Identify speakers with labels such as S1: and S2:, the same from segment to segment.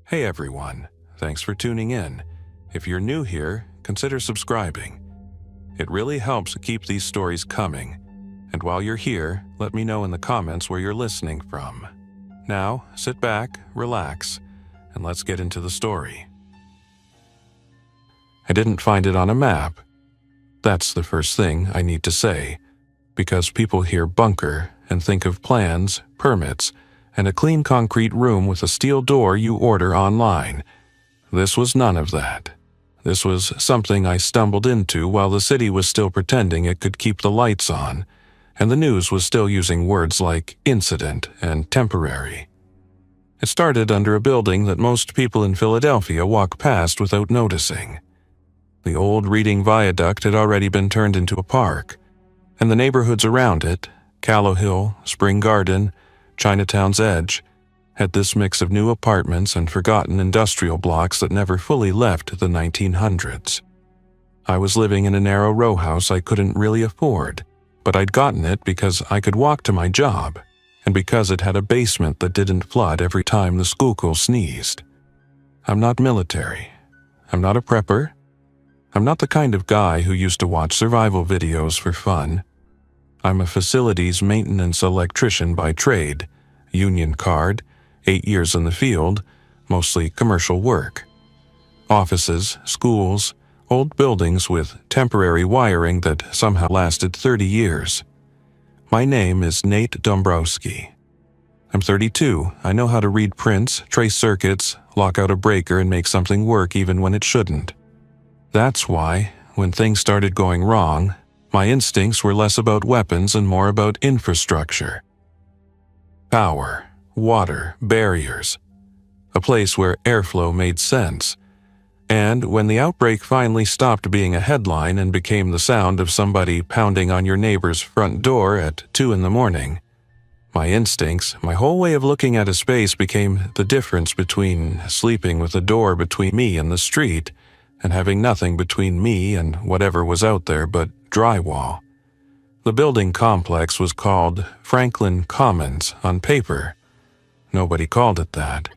S1: Hey everyone, thanks for tuning in. If you're new here, consider subscribing. It really helps keep these stories coming. And while you're here, let me know in the comments where you're listening from. Now, sit back, relax, and let's get into the story. I didn't find it on a map. That's the first thing I need to say, because people hear bunker and think of plans, permits, and a clean concrete room with a steel door you order online. This was none of that. This was something I stumbled into while the city was still pretending it could keep the lights on, and the news was still using words like incident and temporary. It started under a building that most people in Philadelphia walk past without noticing. The old Reading Viaduct had already been turned into a park, and the neighborhoods around it, Callow Hill, Spring Garden, Chinatown's Edge, had this mix of new apartments and forgotten industrial blocks that never fully left the 1900s. I was living in a narrow row house I couldn't really afford, but I'd gotten it because I could walk to my job, and because it had a basement that didn't flood every time the Schuylkill sneezed. I'm not military. I'm not a prepper. I'm not the kind of guy who used to watch survival videos for fun. I'm a facilities maintenance electrician by trade, union card, 8 years in the field, mostly commercial work. Offices, schools, old buildings with temporary wiring that somehow lasted 30 years. My name is Nate Dombrowski. I'm 32. I know how to read prints, trace circuits, lock out a breaker, and make something work even when it shouldn't. That's why, when things started going wrong, my instincts were less about weapons and more about infrastructure. Power, water, barriers. A place where airflow made sense. And when the outbreak finally stopped being a headline and became the sound of somebody pounding on your neighbor's front door at 2 a.m, my instincts, my whole way of looking at a space became the difference between sleeping with a door between me and the street and having nothing between me and whatever was out there but drywall. The building complex was called Franklin Commons on paper. Nobody called it that.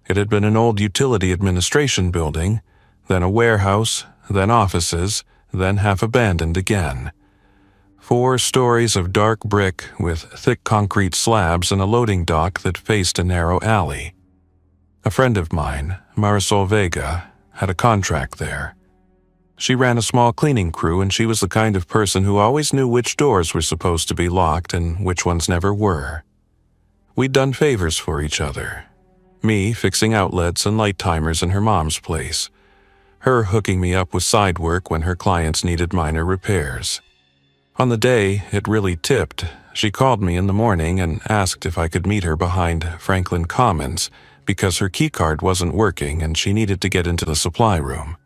S1: It had been an old utility administration building, then a warehouse, then offices, then half abandoned again. 4 stories of dark brick with thick concrete slabs and a loading dock that faced a narrow alley. A friend of mine, Marisol Vega, had a contract there. She ran a small cleaning crew, and she was the kind of person who always knew which doors were supposed to be locked and which ones never were. We'd done favors for each other. Me fixing outlets and light timers in her mom's place. Her hooking me up with side work when her clients needed minor repairs. On the day it really tipped, she called me in the morning and asked if I could meet her behind Franklin Commons because her keycard wasn't working and she needed to get into the supply room.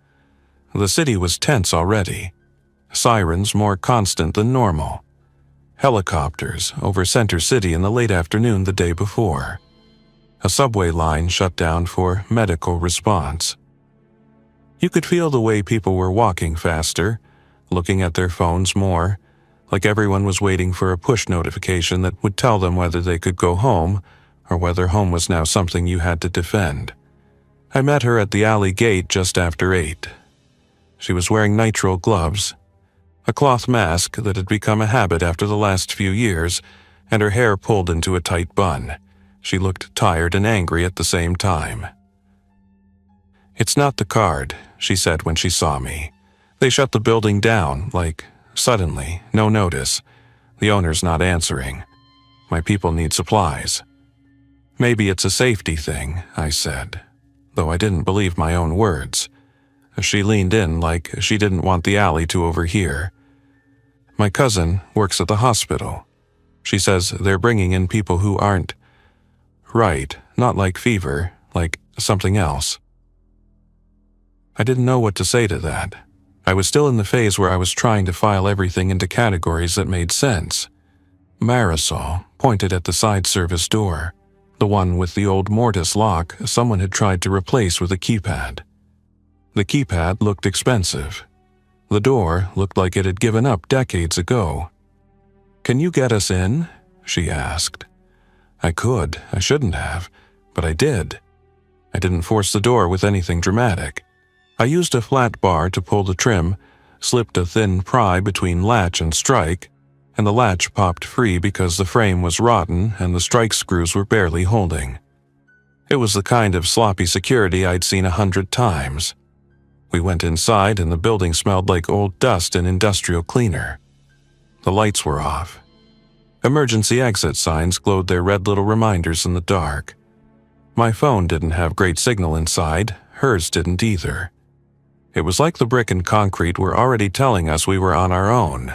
S1: The city was tense already. Sirens more constant than normal. Helicopters over Center City in the late afternoon the day before. A subway line shut down for medical response. You could feel the way people were walking faster, looking at their phones more, like everyone was waiting for a push notification that would tell them whether they could go home or whether home was now something you had to defend. I met her at the alley gate just after 8. She was wearing nitrile gloves, a cloth mask that had become a habit after the last few years, and her hair pulled into a tight bun. She looked tired and angry at the same time. "It's not the card," she said when she saw me. "They shut the building down, like, suddenly, no notice. The owner's not answering. My people need supplies." "Maybe it's a safety thing," I said, though I didn't believe my own words. She leaned in like she didn't want the alley to overhear. "My cousin works at the hospital. She says they're bringing in people who aren't right, not like fever, like something else." I didn't know what to say to that. I was still in the phase where I was trying to file everything into categories that made sense. Marisol pointed at the side service door, the one with the old mortise lock someone had tried to replace with a keypad. The keypad looked expensive. The door looked like it had given up decades ago. "Can you get us in?" she asked. I shouldn't have, but I did. I didn't force the door with anything dramatic. I used a flat bar to pull the trim, slipped a thin pry between latch and strike, and the latch popped free because the frame was rotten and the strike screws were barely holding. It was the kind of sloppy security I'd seen 100 times. We went inside and the building smelled like old dust and industrial cleaner. The lights were off. Emergency exit signs glowed their red little reminders in the dark. My phone didn't have great signal inside, hers didn't either. It was like the brick and concrete were already telling us we were on our own.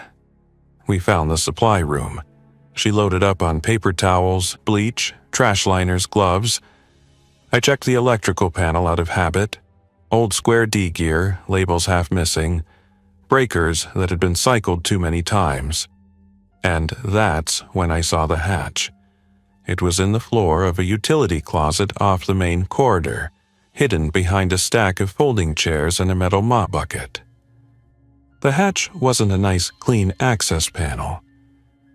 S1: We found the supply room. She loaded up on paper towels, bleach, trash liners, gloves. I checked the electrical panel out of habit. Old square D gear, labels half missing, breakers that had been cycled too many times. And that's when I saw the hatch. It was in the floor of a utility closet off the main corridor, hidden behind a stack of folding chairs and a metal mop bucket. The hatch wasn't a nice, clean access panel.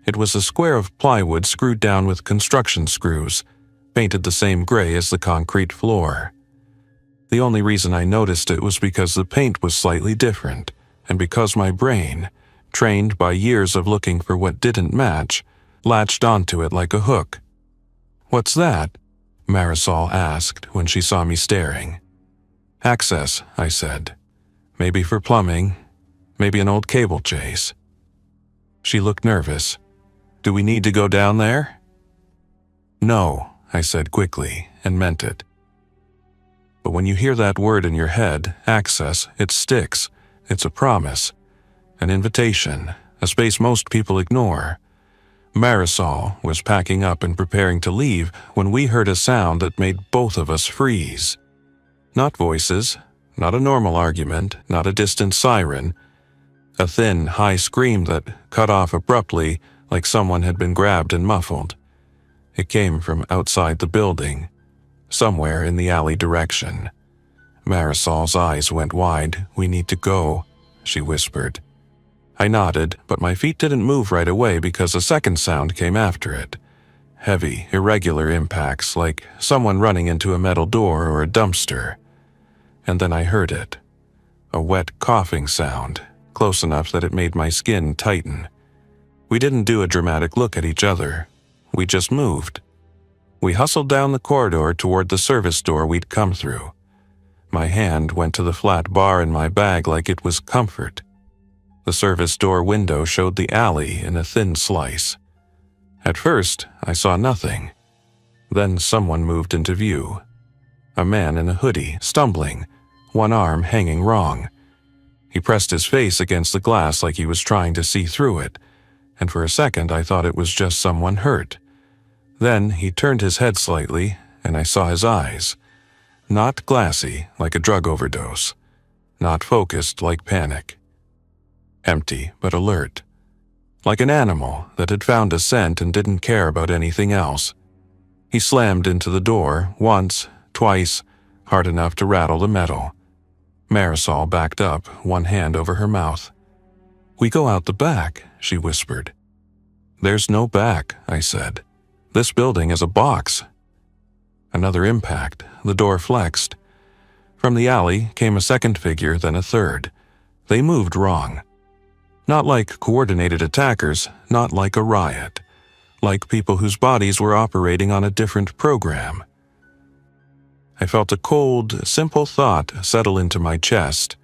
S1: It was a square of plywood screwed down with construction screws, painted the same gray as the concrete floor. The only reason I noticed it was because the paint was slightly different, and because my brain, trained by years of looking for what didn't match, latched onto it like a hook. "What's that?" Marisol asked when she saw me staring. "Access," I said. "Maybe for plumbing, maybe an old cable chase." She looked nervous. "Do we need to go down there?" "No," I said quickly, and meant it. But when you hear that word in your head, access, it sticks. It's a promise, an invitation, a space most people ignore. Marisol was packing up and preparing to leave when we heard a sound that made both of us freeze. Not voices, not a normal argument, not a distant siren. A thin, high scream that cut off abruptly like someone had been grabbed and muffled. It came from outside the building, somewhere in the alley direction. Marisol's eyes went wide. "We need to go," she whispered. I nodded, but my feet didn't move right away because a second sound came after it. Heavy, irregular impacts, like someone running into a metal door or a dumpster. And then I heard it. A wet coughing sound, close enough that it made my skin tighten. We didn't do a dramatic look at each other. We just moved. We hustled down the corridor toward the service door we'd come through. My hand went to the flat bar in my bag like it was comfort. The service door window showed the alley in a thin slice. At first, I saw nothing. Then someone moved into view. A man in a hoodie, stumbling, one arm hanging wrong. He pressed his face against the glass like he was trying to see through it, and for a second I thought it was just someone hurt. Then he turned his head slightly, and I saw his eyes. Not glassy, like a drug overdose. Not focused, like panic. Empty, but alert. Like an animal that had found a scent and didn't care about anything else. He slammed into the door, once, twice, hard enough to rattle the metal. Marisol backed up, one hand over her mouth. "We go out the back," she whispered. "There's no back," I said. "This building is a box." Another impact. The door flexed. From the alley came a second figure, then a third. They moved wrong. Not like coordinated attackers, not like a riot. Like people whose bodies were operating on a different program. I felt a cold, simple thought settle into my chest.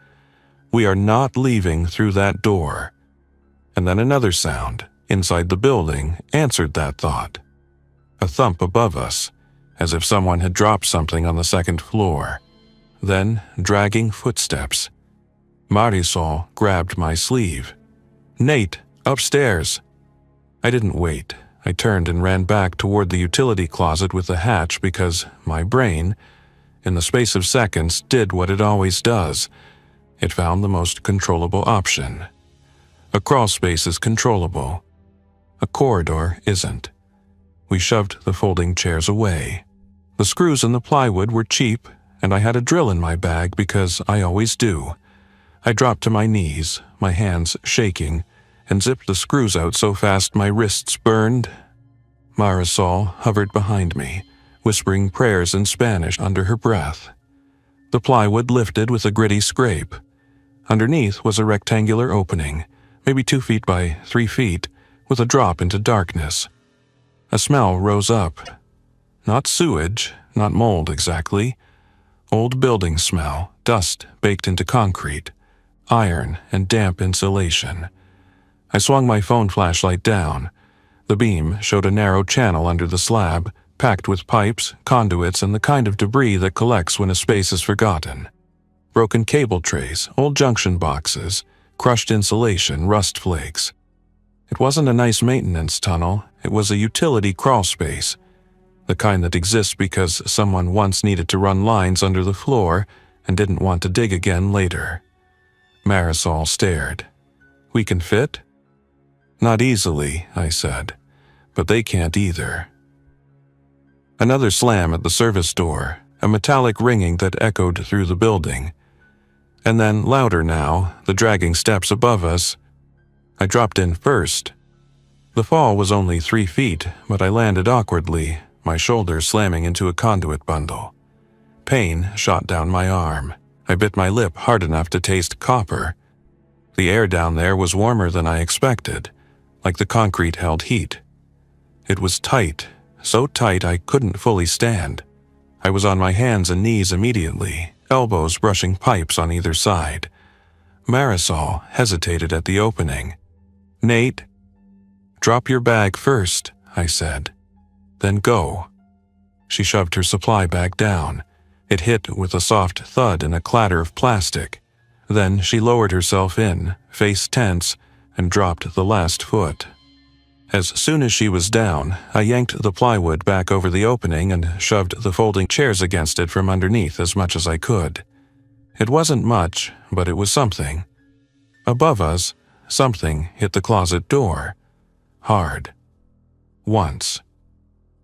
S1: We are not leaving through that door. And then another sound, inside the building, answered that thought. A thump above us, as if someone had dropped something on the second floor. Then, dragging footsteps. Marisol grabbed my sleeve. "Nate, upstairs." I didn't wait. I turned and ran back toward the utility closet with the hatch because my brain, in the space of seconds, did what it always does. It found the most controllable option. A crawlspace is controllable. A corridor isn't. We shoved the folding chairs away. The screws in the plywood were cheap, and I had a drill in my bag because I always do. I dropped to my knees, my hands shaking, and zipped the screws out so fast my wrists burned. Marisol hovered behind me, whispering prayers in Spanish under her breath. The plywood lifted with a gritty scrape. Underneath was a rectangular opening, maybe 2 feet by 3 feet, with a drop into darkness. A smell rose up. Not sewage, not mold exactly. Old building smell, dust baked into concrete, iron and damp insulation. I swung my phone flashlight down. The beam showed a narrow channel under the slab, packed with pipes, conduits, and the kind of debris that collects when a space is forgotten. Broken cable trays, old junction boxes, crushed insulation, rust flakes. It wasn't a nice maintenance tunnel, it was a utility crawlspace, the kind that exists because someone once needed to run lines under the floor and didn't want to dig again later. Marisol stared. "We can fit?" "Not easily," I said, "but they can't either." Another slam at the service door, a metallic ringing that echoed through the building. And then, louder now, the dragging steps above us. I dropped in first. The fall was only 3 feet, but I landed awkwardly, my shoulder slamming into a conduit bundle. Pain shot down my arm. I bit my lip hard enough to taste copper. The air down there was warmer than I expected, like the concrete held heat. It was tight, so tight I couldn't fully stand. I was on my hands and knees immediately, elbows brushing pipes on either side. Marisol hesitated at the opening. "Nate?" "Drop your bag first," I said. "Then go." She shoved her supply bag down. It hit with a soft thud and a clatter of plastic. Then she lowered herself in, face tense, and dropped the last foot. As soon as she was down, I yanked the plywood back over the opening and shoved the folding chairs against it from underneath as much as I could. It wasn't much, but it was something. Above us, something hit the closet door. Hard. Once.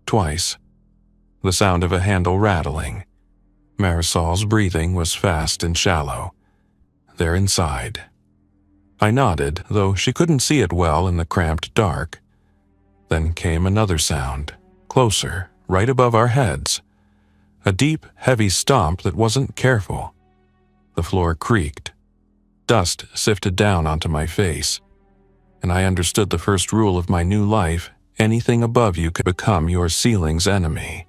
S1: Twice. The sound of a handle rattling. Marisol's breathing was fast and shallow. They're inside. I nodded, though she couldn't see it well in the cramped dark. Then came another sound, closer, right above our heads. A deep, heavy stomp that wasn't careful. The floor creaked. Dust sifted down onto my face. And I understood the first rule of my new life: anything above you could become your ceiling's enemy.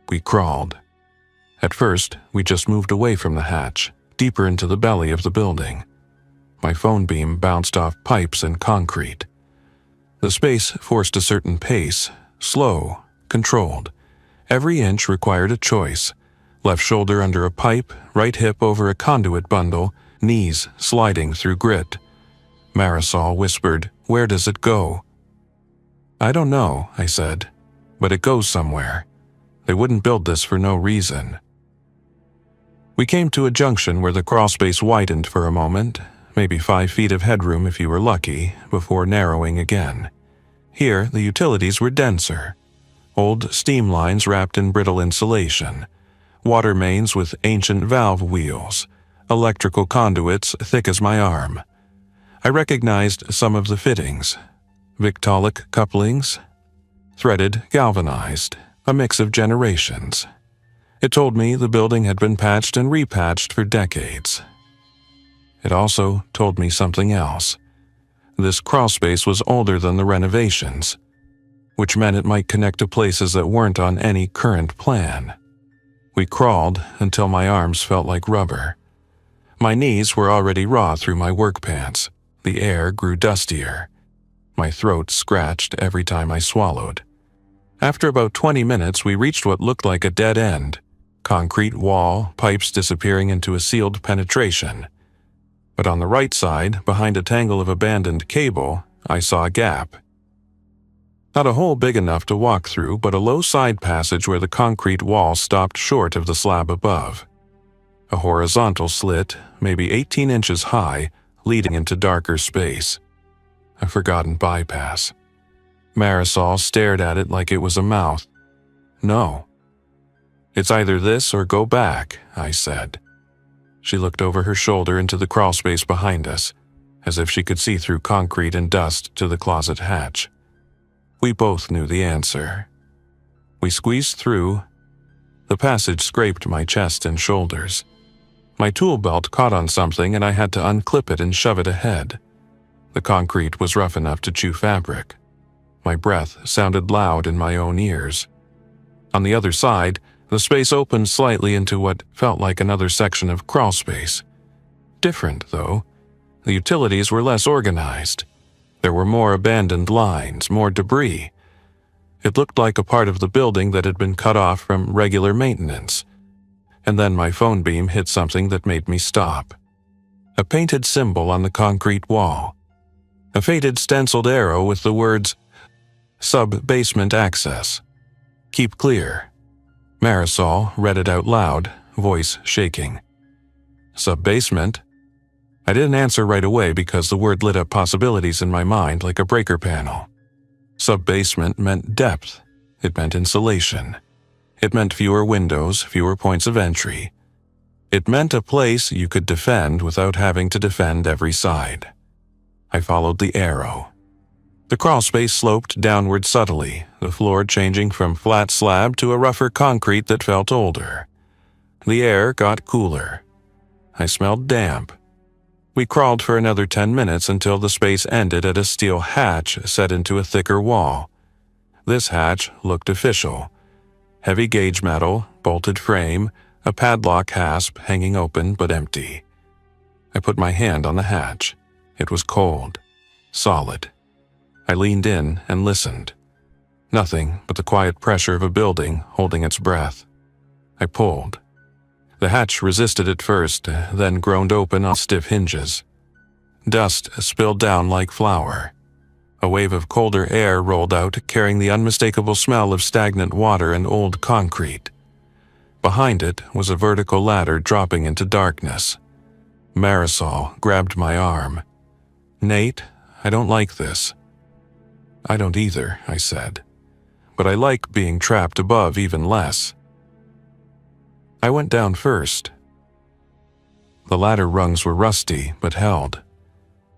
S1: We crawled. At first, we just moved away from the hatch, deeper into the belly of the building. My phone beam bounced off pipes and concrete. The space forced a certain pace, slow, controlled. Every inch required a choice. Left shoulder under a pipe, right hip over a conduit bundle, knees sliding through grit. Marisol whispered, "Where does it go?" "I don't know," I said, "but it goes somewhere. They wouldn't build this for no reason." We came to a junction where the crawlspace widened for a moment, maybe 5 feet of headroom if you were lucky, before narrowing again. Here, the utilities were denser. Old steam lines wrapped in brittle insulation, water mains with ancient valve wheels, electrical conduits thick as my arm. I recognized some of the fittings. Victaulic couplings, threaded, galvanized, a mix of generations. It told me the building had been patched and repatched for decades. It also told me something else. This crawlspace was older than the renovations, which meant it might connect to places that weren't on any current plan. We crawled until my arms felt like rubber. My knees were already raw through my work pants. The air grew dustier. My throat scratched every time I swallowed. After about 20 minutes, we reached what looked like a dead end. Concrete wall, pipes disappearing into a sealed penetration. But on the right side, behind a tangle of abandoned cable, I saw a gap. Not a hole big enough to walk through, but a low side passage where the concrete wall stopped short of the slab above. A horizontal slit, maybe 18 inches high, leading into darker space. A forgotten bypass. Marisol stared at it like it was a mouth. "No." "It's either this or go back," I said. She looked over her shoulder into the crawlspace behind us, as if she could see through concrete and dust to the closet hatch. We both knew the answer. We squeezed through. The passage scraped my chest and shoulders. My tool belt caught on something and I had to unclip it and shove it ahead. The concrete was rough enough to chew fabric. My breath sounded loud in my own ears. On the other side, the space opened slightly into what felt like another section of crawlspace. Different, though. The utilities were less organized. There were more abandoned lines, more debris. It looked like a part of the building that had been cut off from regular maintenance. And then my phone beam hit something that made me stop. A painted symbol on the concrete wall. A faded stenciled arrow with the words, "Sub-basement access. Keep clear." Marisol read it out loud, voice shaking. Sub-basement? I didn't answer right away because the word lit up possibilities in my mind like a breaker panel. Sub-basement meant depth. It meant insulation. It meant fewer windows, fewer points of entry. It meant a place you could defend without having to defend every side. I followed the arrow. The crawlspace sloped downward subtly, the floor changing from flat slab to a rougher concrete that felt older. The air got cooler. I smelled damp. We crawled for another 10 minutes until the space ended at a steel hatch set into a thicker wall. This hatch looked official. Heavy gauge metal, bolted frame, a padlock hasp hanging open but empty. I put my hand on the hatch. It was cold, solid. I leaned in and listened. Nothing but the quiet pressure of a building holding its breath. I pulled. The hatch resisted at first, then groaned open on stiff hinges. Dust spilled down like flour. A wave of colder air rolled out, carrying the unmistakable smell of stagnant water and old concrete. Behind it was a vertical ladder dropping into darkness. Marisol grabbed my arm. "Nate, I don't like this." "I don't either," I said. "But I like being trapped above even less." I went down first. The ladder rungs were rusty but held.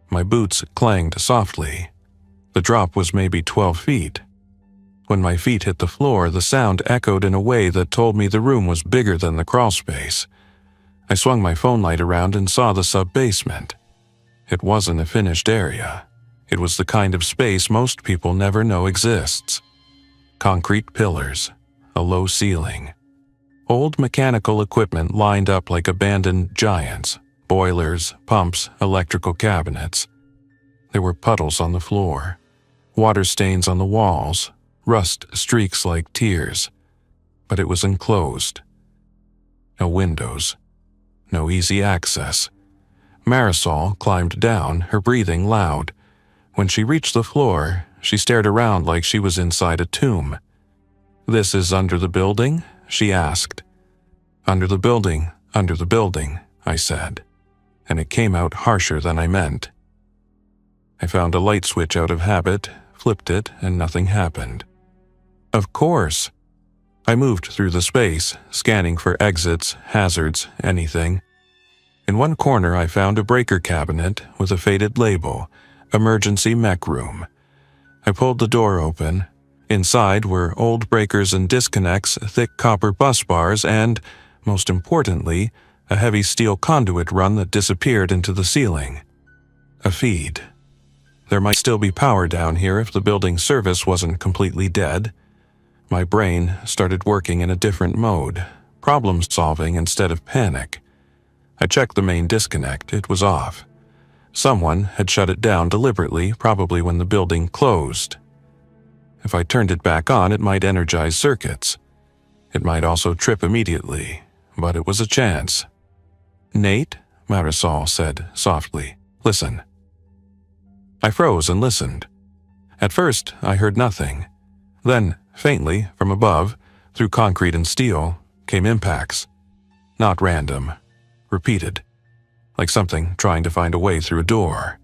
S1: My boots clanged softly. The drop was maybe 12 feet. When my feet hit the floor, the sound echoed in a way that told me the room was bigger than the crawlspace. I swung my phone light around and saw the sub-basement. It wasn't a finished area. It was the kind of space most people never know exists. Concrete pillars, a low ceiling. Old mechanical equipment lined up like abandoned giants, boilers, pumps, electrical cabinets. There were puddles on the floor, water stains on the walls, rust streaks like tears. But it was enclosed. No windows, no easy access. Marisol climbed down, her breathing loud. When she reached the floor, she stared around like she was inside a tomb. "This is under the building?" she asked. Under the building, I said, and it came out harsher than I meant. I found a light switch out of habit, flipped it, and nothing happened. Of course. I moved through the space, scanning for exits, hazards, anything. In one corner I found a breaker cabinet with a faded label, "Emergency Mech Room." I pulled the door open. Inside were old breakers and disconnects, thick copper bus bars, and, most importantly, a heavy steel conduit run that disappeared into the ceiling. A feed. There might still be power down here if the building service wasn't completely dead. My brain started working in a different mode, problem-solving instead of panic. I checked the main disconnect. It was off. Someone had shut it down deliberately, probably when the building closed. If I turned it back on, it might energize circuits. It might also trip immediately, but it was a chance. "Nate," Marisol said softly, "listen." I froze and listened. At first, I heard nothing. Then, faintly, from above, through concrete and steel, came impacts. Not random. Repeated. Like something trying to find a way through a door.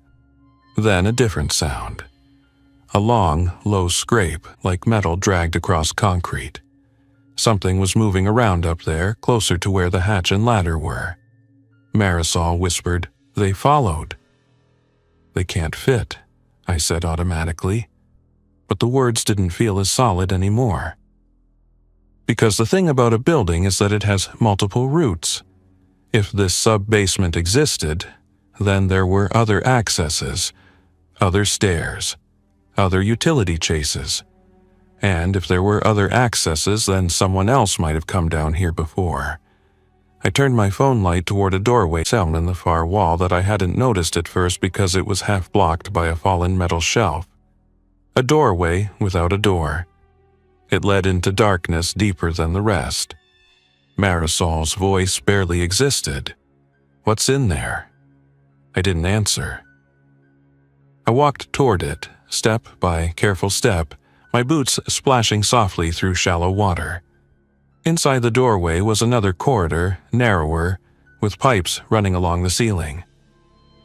S1: Then a different sound. A long, low scrape, like metal dragged across concrete. Something was moving around up there, closer to where the hatch and ladder were. Marisol whispered, "They followed." "They can't fit," I said automatically. But the words didn't feel as solid anymore. Because the thing about a building is that it has multiple routes. If this sub-basement existed, then there were other accesses, other stairs, other utility chases. And if there were other accesses, then someone else might have come down here before. I turned my phone light toward a doorway down in the far wall that I hadn't noticed at first because it was half blocked by a fallen metal shelf. A doorway without a door. It led into darkness deeper than the rest. Marisol's voice barely existed. "What's in there?" I didn't answer. I walked toward it, step by careful step, my boots splashing softly through shallow water. Inside the doorway was another corridor, narrower, with pipes running along the ceiling.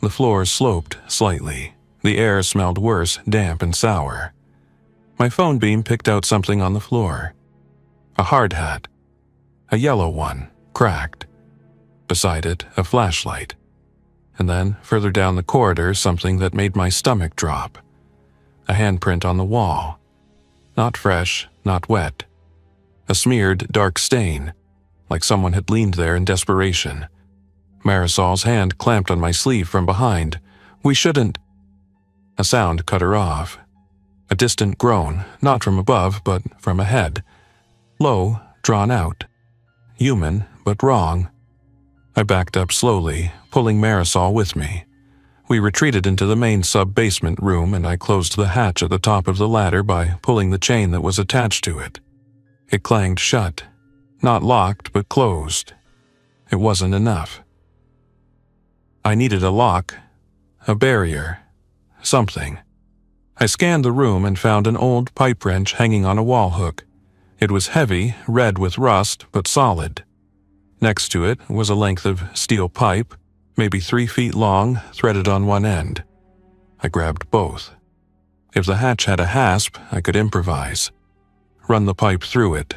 S1: The floor sloped slightly. The air smelled worse, damp and sour. My phone beam picked out something on the floor. A hard hat. A yellow one, cracked. Beside it, a flashlight. And then, further down the corridor, something that made my stomach drop. A handprint on the wall. Not fresh, not wet. A smeared, dark stain, like someone had leaned there in desperation. Marisol's hand clamped on my sleeve from behind. "We shouldn't." A sound cut her off. A distant groan, not from above, but from ahead. Low, drawn out. Human, but wrong. I backed up slowly, pulling Marisol with me. We retreated into the main sub-basement room, and I closed the hatch at the top of the ladder by pulling the chain that was attached to it. It clanged shut. Not locked, but closed. It wasn't enough. I needed a lock, a barrier, something. I scanned the room and found an old pipe wrench hanging on a wall hook. It was heavy, red with rust, but solid. Next to it was a length of steel pipe, maybe 3 feet long, threaded on one end. I grabbed both. If the hatch had a hasp, I could improvise. Run the pipe through it,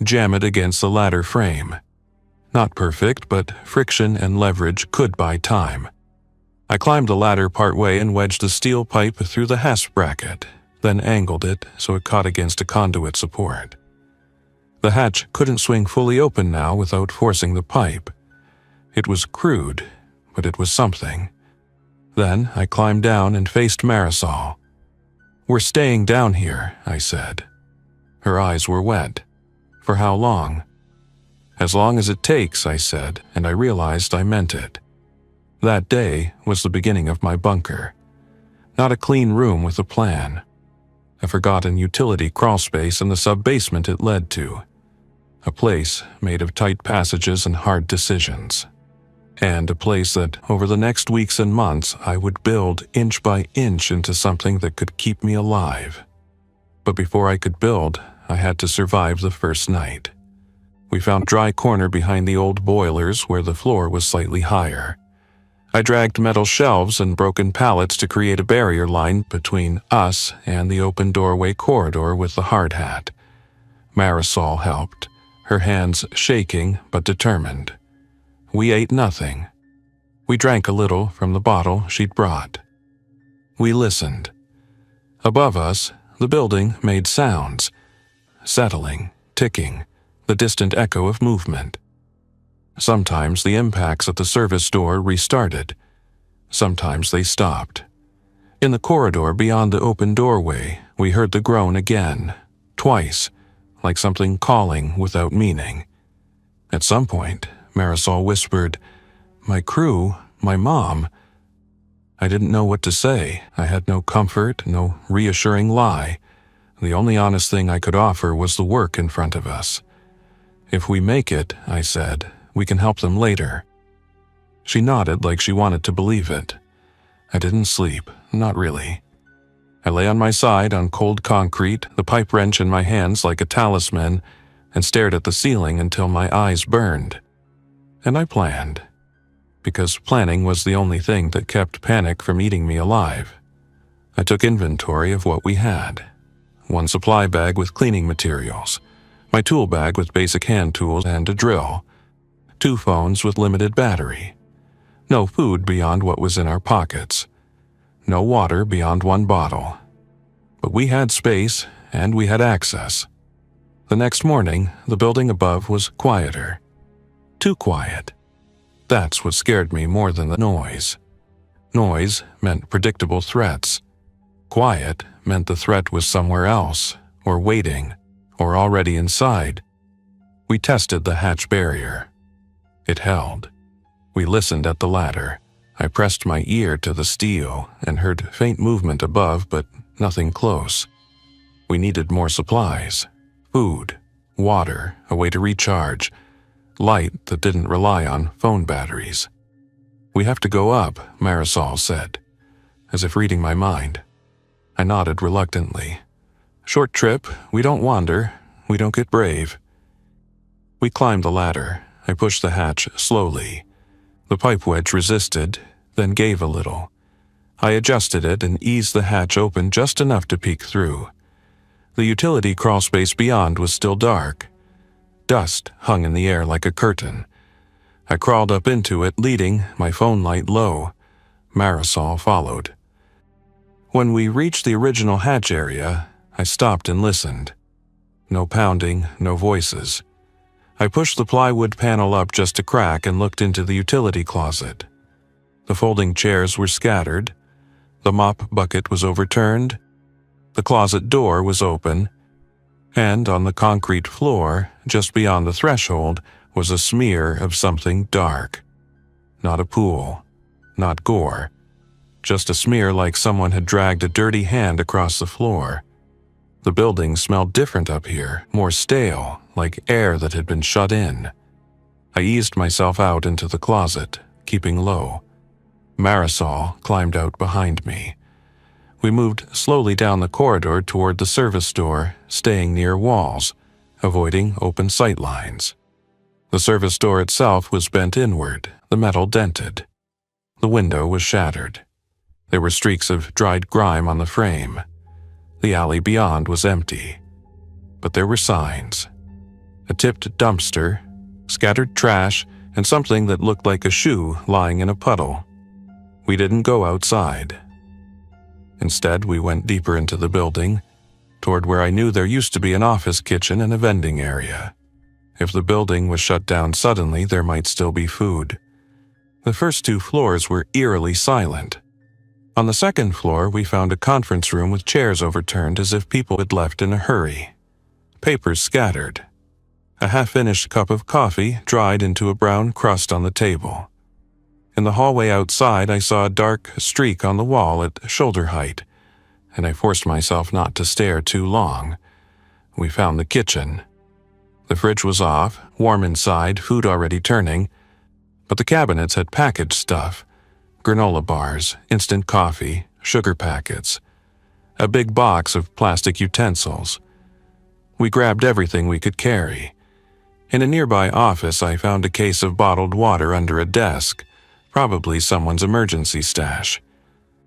S1: jam it against the ladder frame. Not perfect, but friction and leverage could buy time. I climbed the ladder partway and wedged the steel pipe through the hasp bracket, then angled it so it caught against a conduit support. The hatch couldn't swing fully open now without forcing the pipe. It was crude, but it was something. Then I climbed down and faced Marisol. "We're staying down here," I said. Her eyes were wet. "For how long?" "As long as it takes," I said, and I realized I meant it. That day was the beginning of my bunker. Not a clean room with a plan. A forgotten utility crawlspace in the sub-basement it led to. A place made of tight passages and hard decisions. And a place that, over the next weeks and months, I would build inch by inch into something that could keep me alive. But before I could build, I had to survive the first night. We found a dry corner behind the old boilers where the floor was slightly higher. I dragged metal shelves and broken pallets to create a barrier line between us and the open doorway corridor with the hard hat. Marisol helped, her hands shaking but determined. We ate nothing. We drank a little from the bottle she'd brought. We listened. Above us, the building made sounds. Settling, ticking, the distant echo of movement. Sometimes the impacts at the service door restarted. Sometimes they stopped. In the corridor beyond the open doorway, we heard the groan again, twice, like something calling without meaning. At some point, Marisol whispered, "My crew, my mom." I didn't know what to say. I had no comfort, no reassuring lie. The only honest thing I could offer was the work in front of us. "If we make it," I said, "we can help them later." She nodded like she wanted to believe it. I didn't sleep, not really. I lay on my side on cold concrete, the pipe wrench in my hands like a talisman, and stared at the ceiling until my eyes burned. And I planned. Because planning was the only thing that kept panic from eating me alive. I took inventory of what we had. 1 supply bag with cleaning materials, my tool bag with basic hand tools and a drill, 2 phones with limited battery, no food beyond what was in our pockets, no water beyond 1 bottle. But we had space and we had access. The next morning, the building above was quieter. Too quiet. That's what scared me more than the noise. Noise meant predictable threats. Quiet meant the threat was somewhere else, or waiting, or already inside. We tested the hatch barrier. It held. We listened at the ladder. I pressed my ear to the steel and heard faint movement above, but nothing close. We needed more supplies. Food, water, a way to recharge, light that didn't rely on phone batteries. "We have to go up," Marisol said, as if reading my mind. I nodded reluctantly. "Short trip, we don't wander, we don't get brave." We climbed the ladder. I pushed the hatch slowly. The pipe wedge resisted, then gave a little. I adjusted it and eased the hatch open just enough to peek through. The utility crawlspace beyond was still dark. Dust hung in the air like a curtain. I crawled up into it, leading, my phone light low. Marisol followed. When we reached the original hatch area, I stopped and listened. No pounding, no voices. I pushed the plywood panel up just a crack and looked into the utility closet. The folding chairs were scattered. The mop bucket was overturned. The closet door was open. And on the concrete floor, just beyond the threshold, was a smear of something dark. Not a pool. Not gore. Just a smear like someone had dragged a dirty hand across the floor. The building smelled different up here, more stale, like air that had been shut in. I eased myself out into the closet, keeping low. Marisol climbed out behind me. We moved slowly down the corridor toward the service door, staying near walls, avoiding open sight lines. The service door itself was bent inward, the metal dented. The window was shattered. There were streaks of dried grime on the frame. The alley beyond was empty. But there were signs. A tipped dumpster, scattered trash, and something that looked like a shoe lying in a puddle. We didn't go outside. Instead, we went deeper into the building, toward where I knew there used to be an office kitchen and a vending area. If the building was shut down suddenly, there might still be food. The first 2 floors were eerily silent. On the second floor, we found a conference room with chairs overturned as if people had left in a hurry. Papers scattered. A half-finished cup of coffee dried into a brown crust on the table. In the hallway outside, I saw a dark streak on the wall at shoulder height, and I forced myself not to stare too long. We found the kitchen. The fridge was off, warm inside, food already turning, but the cabinets had packaged stuff. Granola bars, instant coffee, sugar packets. A big box of plastic utensils. We grabbed everything we could carry. In a nearby office, I found a case of bottled water under a desk, probably someone's emergency stash.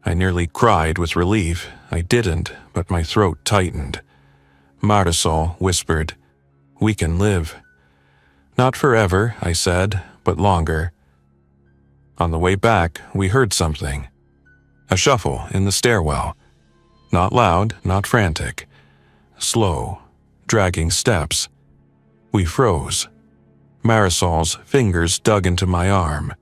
S1: I nearly cried with relief. I didn't, but my throat tightened. Marisol whispered, "We can live." "Not forever," I said, "but longer." On the way back, we heard something. A shuffle in the stairwell. Not loud, not frantic. Slow, dragging steps. We froze. Marisol's fingers dug into my arm.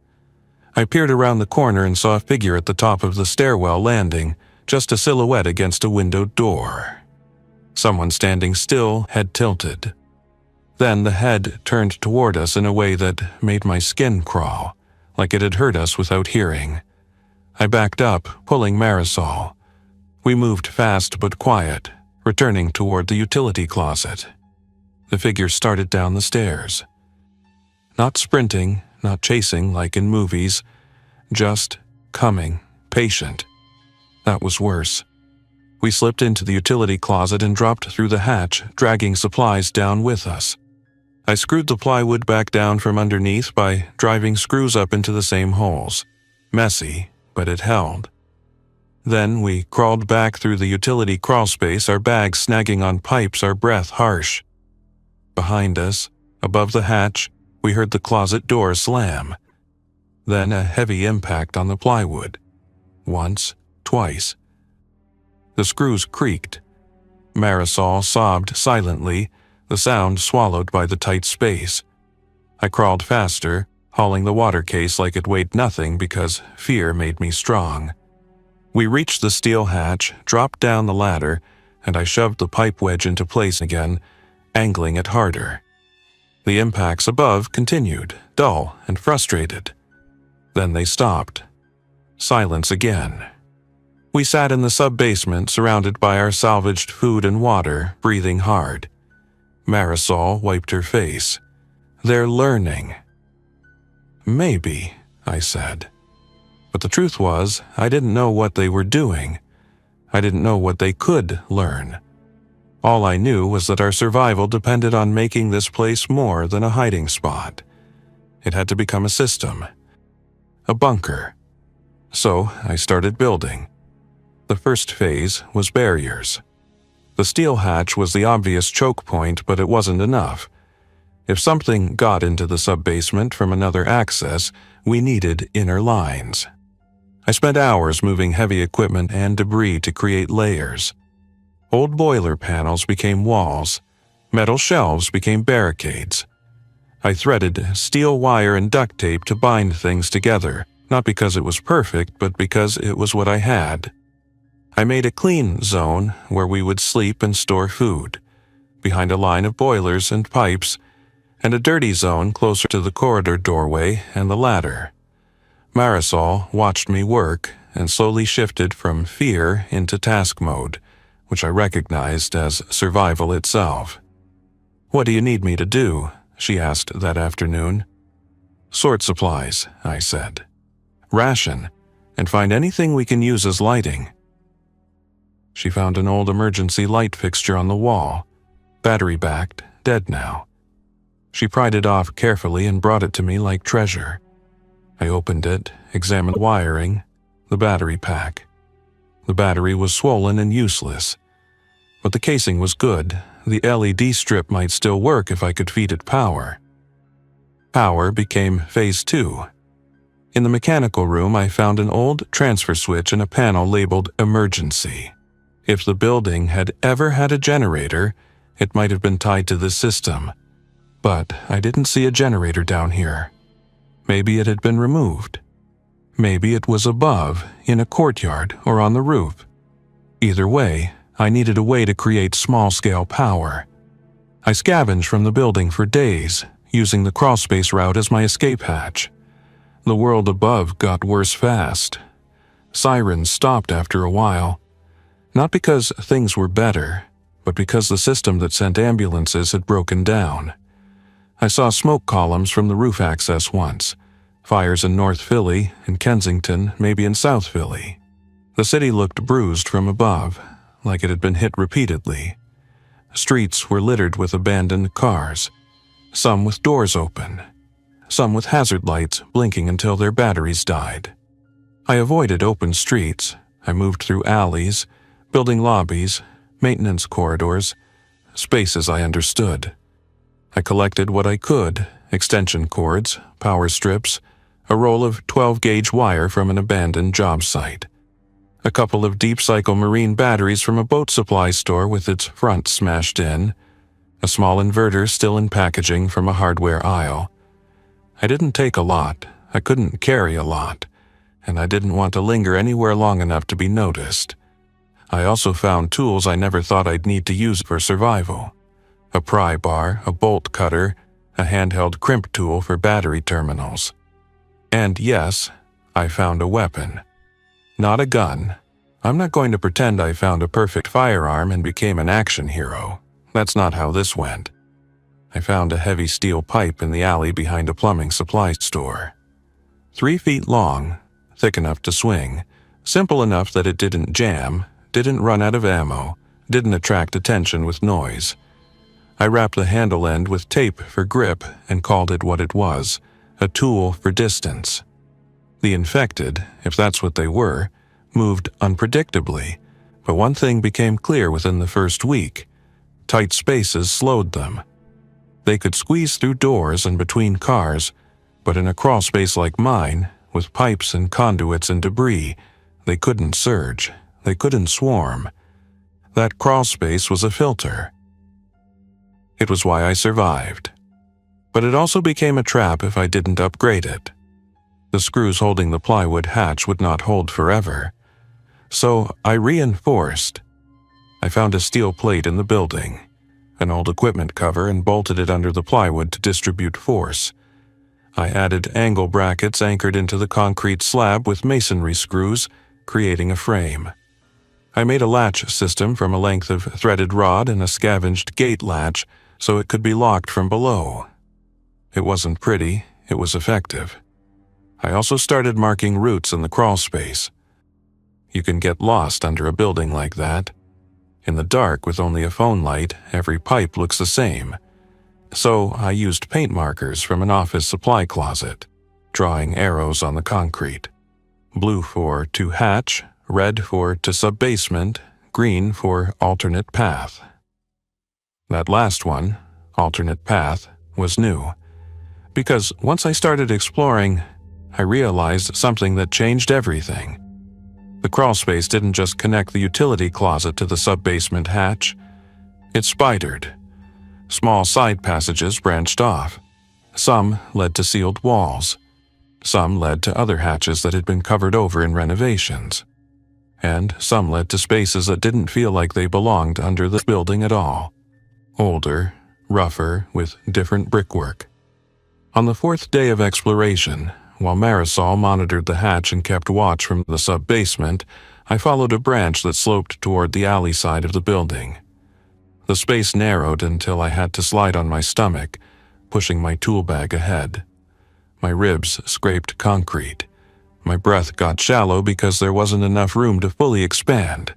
S1: I peered around the corner and saw a figure at the top of the stairwell landing, just a silhouette against a windowed door. Someone standing still, head tilted. Then the head turned toward us in a way that made my skin crawl, like it had heard us without hearing. I backed up, pulling Marisol. We moved fast but quiet, returning toward the utility closet. The figure started down the stairs. Not sprinting, not chasing like in movies, just coming, patient. That was worse. We slipped into the utility closet and dropped through the hatch, dragging supplies down with us. I screwed the plywood back down from underneath by driving screws up into the same holes. Messy, but it held. Then we crawled back through the utility crawlspace, our bags snagging on pipes, our breath harsh. Behind us, above the hatch, we heard the closet door slam. Then a heavy impact on the plywood. Once, twice. The screws creaked. Marisol sobbed silently, the sound swallowed by the tight space. I crawled faster, hauling the water case like it weighed nothing because fear made me strong. We reached the steel hatch, dropped down the ladder, and I shoved the pipe wedge into place again, angling it harder. The impacts above continued, dull and frustrated. Then they stopped. Silence again. We sat in the sub-basement, surrounded by our salvaged food and water, breathing hard. Marisol wiped her face. They're learning. Maybe, I said. But the truth was, I didn't know what they were doing. I didn't know what they could learn. All I knew was that our survival depended on making this place more than a hiding spot. It had to become a system. A bunker. So I started building. The first phase was barriers. The steel hatch was the obvious choke point, but it wasn't enough. If something got into the sub-basement from another access, we needed inner lines. I spent hours moving heavy equipment and debris to create layers. Old boiler panels became walls. Metal shelves became barricades. I threaded steel wire and duct tape to bind things together, not because it was perfect, but because it was what I had. I made a clean zone where we would sleep and store food, behind a line of boilers and pipes, and a dirty zone closer to the corridor doorway and the ladder. Marisol watched me work and slowly shifted from fear into task mode, which I recognized as survival itself. "What do you need me to do?" she asked that afternoon. "Sort supplies," I said. "Ration, and find anything we can use as lighting." She found an old emergency light fixture on the wall, battery-backed, dead now. She pried it off carefully and brought it to me like treasure. I opened it, examined the wiring, the battery pack. The battery was swollen and useless. But the casing was good. The LED strip might still work if I could feed it power. Power became Phase 2. In the mechanical room, I found an old transfer switch and a panel labeled Emergency. If the building had ever had a generator, it might have been tied to this system. But I didn't see a generator down here. Maybe it had been removed. Maybe it was above, in a courtyard or on the roof. Either way, I needed a way to create small-scale power. I scavenged from the building for days, using the Crawlspace route as my escape hatch. The world above got worse fast. Sirens stopped after a while. Not because things were better, but because the system that sent ambulances had broken down. I saw smoke columns from the roof access once. Fires in North Philly, in Kensington, maybe in South Philly. The city looked bruised from above, like it had been hit repeatedly. Streets were littered with abandoned cars, some with doors open, some with hazard lights blinking until their batteries died. I avoided open streets. I moved through alleys, building lobbies, maintenance corridors, spaces I understood. I collected what I could: extension cords, power strips, a roll of 12-gauge wire from an abandoned job site, a couple of deep-cycle marine batteries from a boat supply store with its front smashed in, a small inverter still in packaging from a hardware aisle. I didn't take a lot, I couldn't carry a lot, and I didn't want to linger anywhere long enough to be noticed. I also found tools I never thought I'd need to use for survival. A pry bar, a bolt cutter, a handheld crimp tool for battery terminals. And yes, I found a weapon. Not a gun. I'm not going to pretend I found a perfect firearm and became an action hero. That's not how this went. I found a heavy steel pipe in the alley behind a plumbing supply store. 3 feet long, thick enough to swing, simple enough that it didn't jam, didn't run out of ammo, didn't attract attention with noise. I wrapped the handle end with tape for grip and called it what it was: a tool for distance. The infected, if that's what they were, moved unpredictably, but one thing became clear within the first week: tight spaces slowed them. They could squeeze through doors and between cars, but in a crawl space like mine, with pipes and conduits and debris, they couldn't surge, they couldn't swarm. That crawl space was a filter. It was why I survived. But it also became a trap if I didn't upgrade it. The screws holding the plywood hatch would not hold forever. So I reinforced. I found a steel plate in the building, an old equipment cover, and bolted it under the plywood to distribute force. I added angle brackets anchored into the concrete slab with masonry screws, creating a frame. I made a latch system from a length of threaded rod and a scavenged gate latch so it could be locked from below. It wasn't pretty, it was effective. I also started marking routes in the crawlspace. You can get lost under a building like that. In the dark, with only a phone light, every pipe looks the same. So I used paint markers from an office supply closet, drawing arrows on the concrete. Blue for to hatch, red for to sub-basement, green for alternate path. That last one, alternate path, was new. Because once I started exploring, I realized something that changed everything. The crawlspace didn't just connect the utility closet to the sub-basement hatch. It spidered. Small side passages branched off. Some led to sealed walls. Some led to other hatches that had been covered over in renovations. And some led to spaces that didn't feel like they belonged under the building at all. Older, rougher, with different brickwork. On the fourth day of exploration, while Marisol monitored the hatch and kept watch from the sub-basement, I followed a branch that sloped toward the alley side of the building. The space narrowed until I had to slide on my stomach, pushing my tool bag ahead. My ribs scraped concrete. My breath got shallow because there wasn't enough room to fully expand.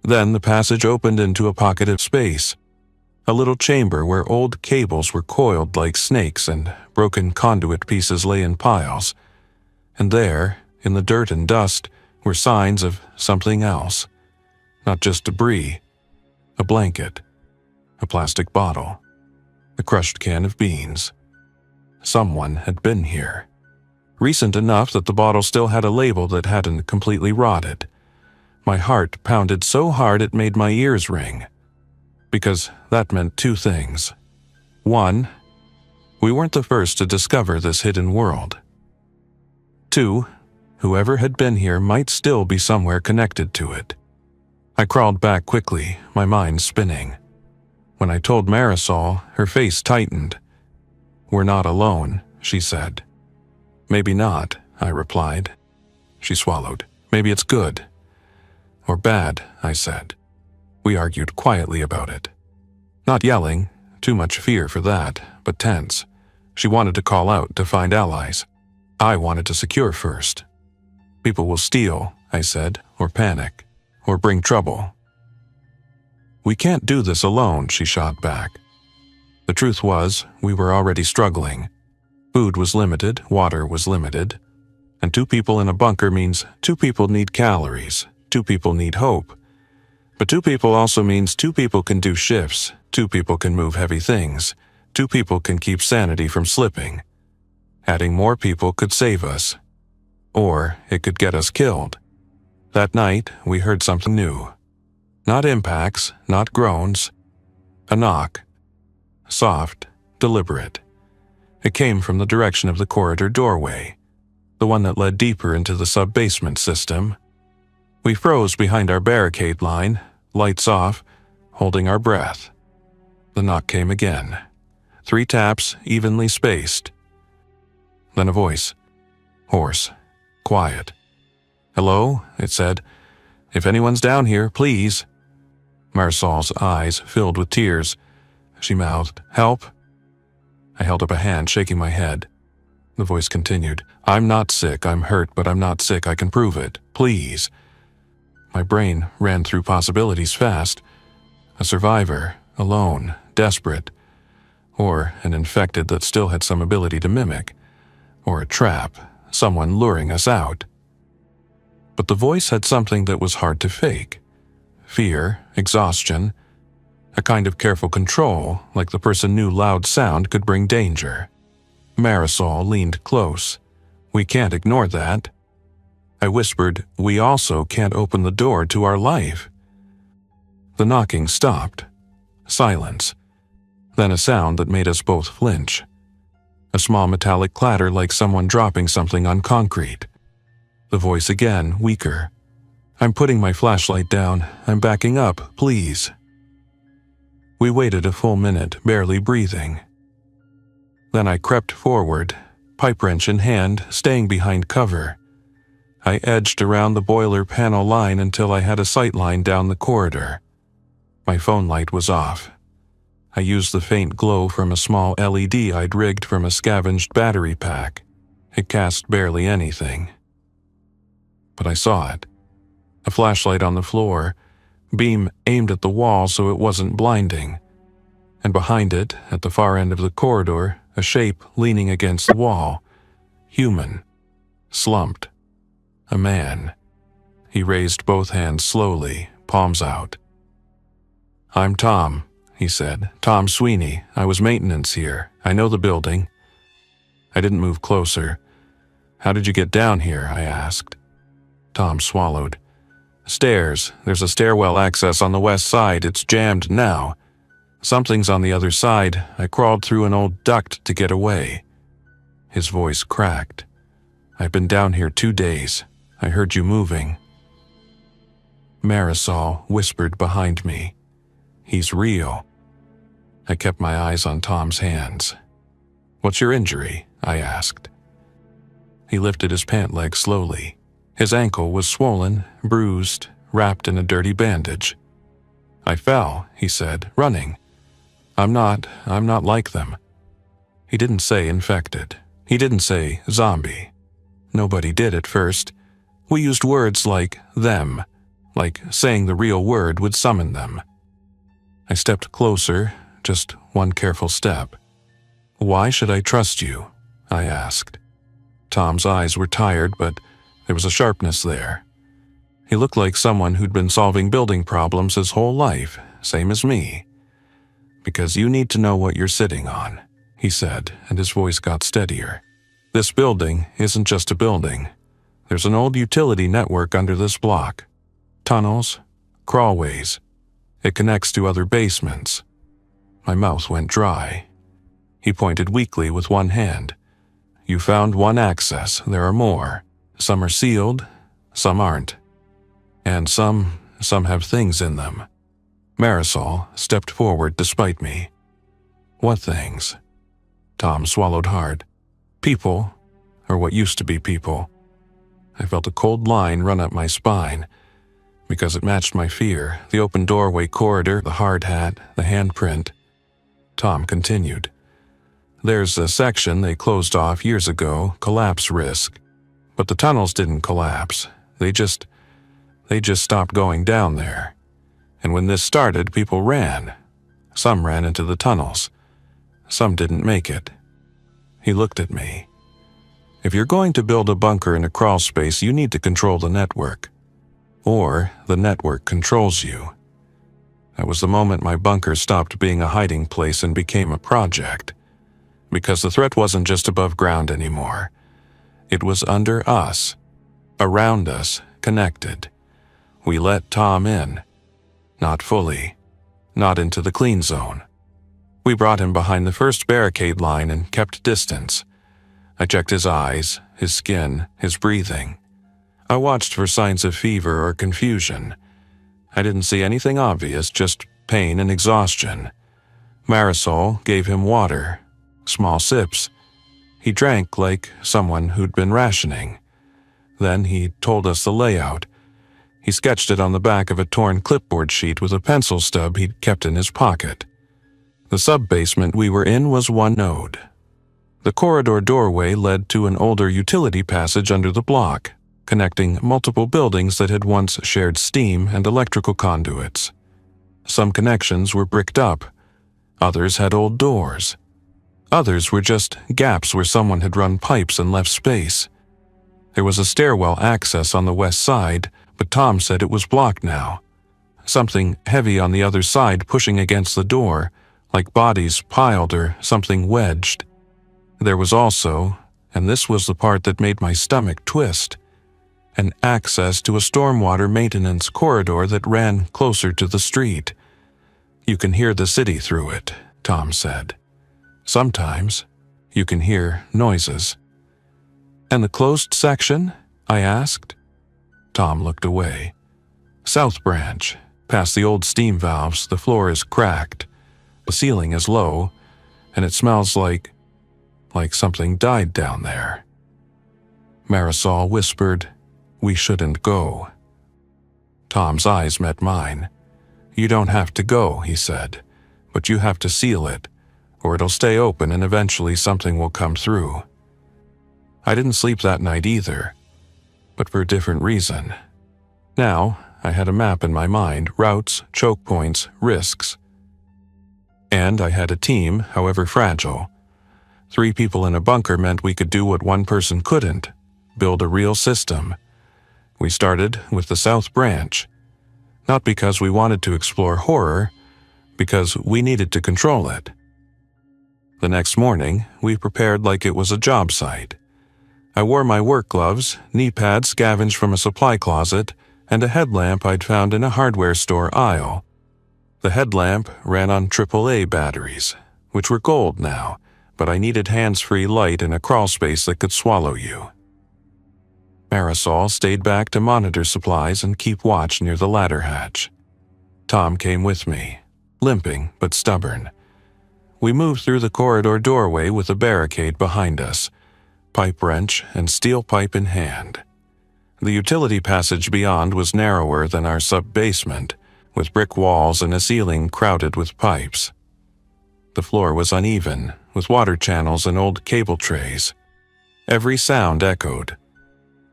S1: Then the passage opened into a pocket of space, a little chamber where old cables were coiled like snakes and broken conduit pieces lay in piles. And there, in the dirt and dust, were signs of something else. Not just debris. A blanket. A plastic bottle. A crushed can of beans. Someone had been here. Recent enough that the bottle still had a label that hadn't completely rotted. My heart pounded so hard it made my ears ring. Because that meant two things. One, we weren't the first to discover this hidden world. Two, whoever had been here might still be somewhere connected to it. I crawled back quickly, my mind spinning. When I told Marisol, her face tightened. "We're not alone," she said. "Maybe not," I replied. She swallowed. "Maybe it's good." "Or bad," I said. We argued quietly about it. Not yelling, too much fear for that, but tense. She wanted to call out to find allies. I wanted to secure first. "People will steal," I said, "or panic, or bring trouble." "We can't do this alone," she shot back. The truth was, we were already struggling. Food was limited, water was limited. And 2 people in a bunker means 2 people need calories, 2 people need hope. But 2 people also means 2 people can do shifts, 2 people can move heavy things, 2 people can keep sanity from slipping. Adding more people could save us. Or it could get us killed. That night, we heard something new. Not impacts, not groans. A knock. Soft, deliberate. It came from the direction of the corridor doorway, the one that led deeper into the sub-basement system. We froze behind our barricade line, lights off, holding our breath. The knock came again. 3 taps, evenly spaced. Then a voice. Hoarse. Quiet. "Hello," it said. "If anyone's down here, please." Marisol's eyes filled with tears. She mouthed, "Help?" I held up a hand, shaking my head. The voice continued, "I'm not sick, I'm hurt, but I'm not sick, I can prove it. Please." My brain ran through possibilities fast. A survivor, alone, desperate. Or an infected that still had some ability to mimic. Or a trap, someone luring us out. But the voice had something that was hard to fake. Fear, exhaustion, a kind of careful control, like the person knew loud sound could bring danger. Marisol leaned close. "We can't ignore that." I whispered, "We also can't open the door to our life." The knocking stopped. Silence. Then a sound that made us both flinch. A small metallic clatter like someone dropping something on concrete. The voice again, weaker. "I'm putting my flashlight down. I'm backing up, please." We waited a full minute, barely breathing. Then I crept forward, pipe wrench in hand, staying behind cover. I edged around the boiler panel line until I had a sight line down the corridor. My phone light was off. I used the faint glow from a small LED I'd rigged from a scavenged battery pack. It cast barely anything. But I saw it. A flashlight on the floor, beam aimed at the wall so it wasn't blinding. And behind it, at the far end of the corridor, a shape leaning against the wall. Human. Slumped. A man. He raised both hands slowly, palms out. "I'm Tom," he said. "Tom Sweeney. I was maintenance here. I know the building." I didn't move closer. "How did you get down here?" I asked. Tom swallowed. "Stairs. There's a stairwell access on the west side. It's jammed now. Something's on the other side. I crawled through an old duct to get away." His voice cracked. "I've been down here 2 days. I heard you moving." Marisol whispered behind me. "He's real." I kept my eyes on Tom's hands. "What's your injury?" I asked. He lifted his pant leg slowly. His ankle was swollen, bruised, wrapped in a dirty bandage. "I fell," he said, "running. I'm not like them." He didn't say infected. He didn't say zombie. Nobody did at first. We used words like them, like saying the real word would summon them. I stepped closer, just one careful step. "Why should I trust you?" I asked. Tom's eyes were tired, but there was a sharpness there. He looked like someone who'd been solving building problems his whole life, same as me. "Because you need to know what you're sitting on," he said, and his voice got steadier. "This building isn't just a building. There's an old utility network under this block. Tunnels, crawlways. It connects to other basements." My mouth went dry. He pointed weakly with one hand. "You found one access. There are more. Some are sealed, some aren't. And some have things in them." Marisol stepped forward despite me. "What things?" Tom swallowed hard. "People, or what used to be people." I felt a cold line run up my spine, because it matched my fear, the open doorway corridor, the hard hat, the handprint. Tom continued. "There's a section they closed off years ago, collapse risk. But the tunnels didn't collapse. They just stopped going down there. And when this started, people ran. Some ran into the tunnels. Some didn't make it." He looked at me. "If you're going to build a bunker in a crawl space, you need to control the network. Or the network controls you." That was the moment my bunker stopped being a hiding place and became a project. Because the threat wasn't just above ground anymore. It was under us, around us, connected. We let Tom in. Not fully. Not into the clean zone. We brought him behind the first barricade line and kept distance. I checked his eyes, his skin, his breathing. I watched for signs of fever or confusion. I didn't see anything obvious, just pain and exhaustion. Marisol gave him water, small sips. He drank like someone who'd been rationing. Then he told us the layout. He sketched it on the back of a torn clipboard sheet with a pencil stub he'd kept in his pocket. The sub-basement we were in was one node. The corridor doorway led to an older utility passage under the block, connecting multiple buildings that had once shared steam and electrical conduits. Some connections were bricked up. Others had old doors. Others were just gaps where someone had run pipes and left space. There was a stairwell access on the west side, but Tom said it was blocked now. Something heavy on the other side pushing against the door, like bodies piled or something wedged. There was also, and this was the part that made my stomach twist, an access to a stormwater maintenance corridor that ran closer to the street. You can hear the city through it, Tom said. Sometimes you can hear noises. And the closed section? I asked. Tom looked away. South branch. Past the old steam valves, the floor is cracked. The ceiling is low, and it smells like something died down there. Marisol whispered, "We shouldn't go." Tom's eyes met mine. "You don't have to go," he said, "but you have to seal it, or it'll stay open and eventually something will come through." I didn't sleep that night either, but for a different reason. Now, I had a map in my mind, routes, choke points, risks. And I had a team, however fragile. 3 people in a bunker meant we could do what one person couldn't, build a real system. We started with the South Branch, not because we wanted to explore horror, because we needed to control it. The next morning, we prepared like it was a job site. I wore my work gloves, knee pads scavenged from a supply closet, and a headlamp I'd found in a hardware store aisle. The headlamp ran on AAA batteries, which were gold now, but I needed hands-free light in a crawlspace that could swallow you. Marisol stayed back to monitor supplies and keep watch near the ladder hatch. Tom came with me, limping but stubborn. We moved through the corridor doorway with a barricade behind us, pipe wrench and steel pipe in hand. The utility passage beyond was narrower than our sub-basement, with brick walls and a ceiling crowded with pipes. The floor was uneven, with water channels and old cable trays. Every sound echoed.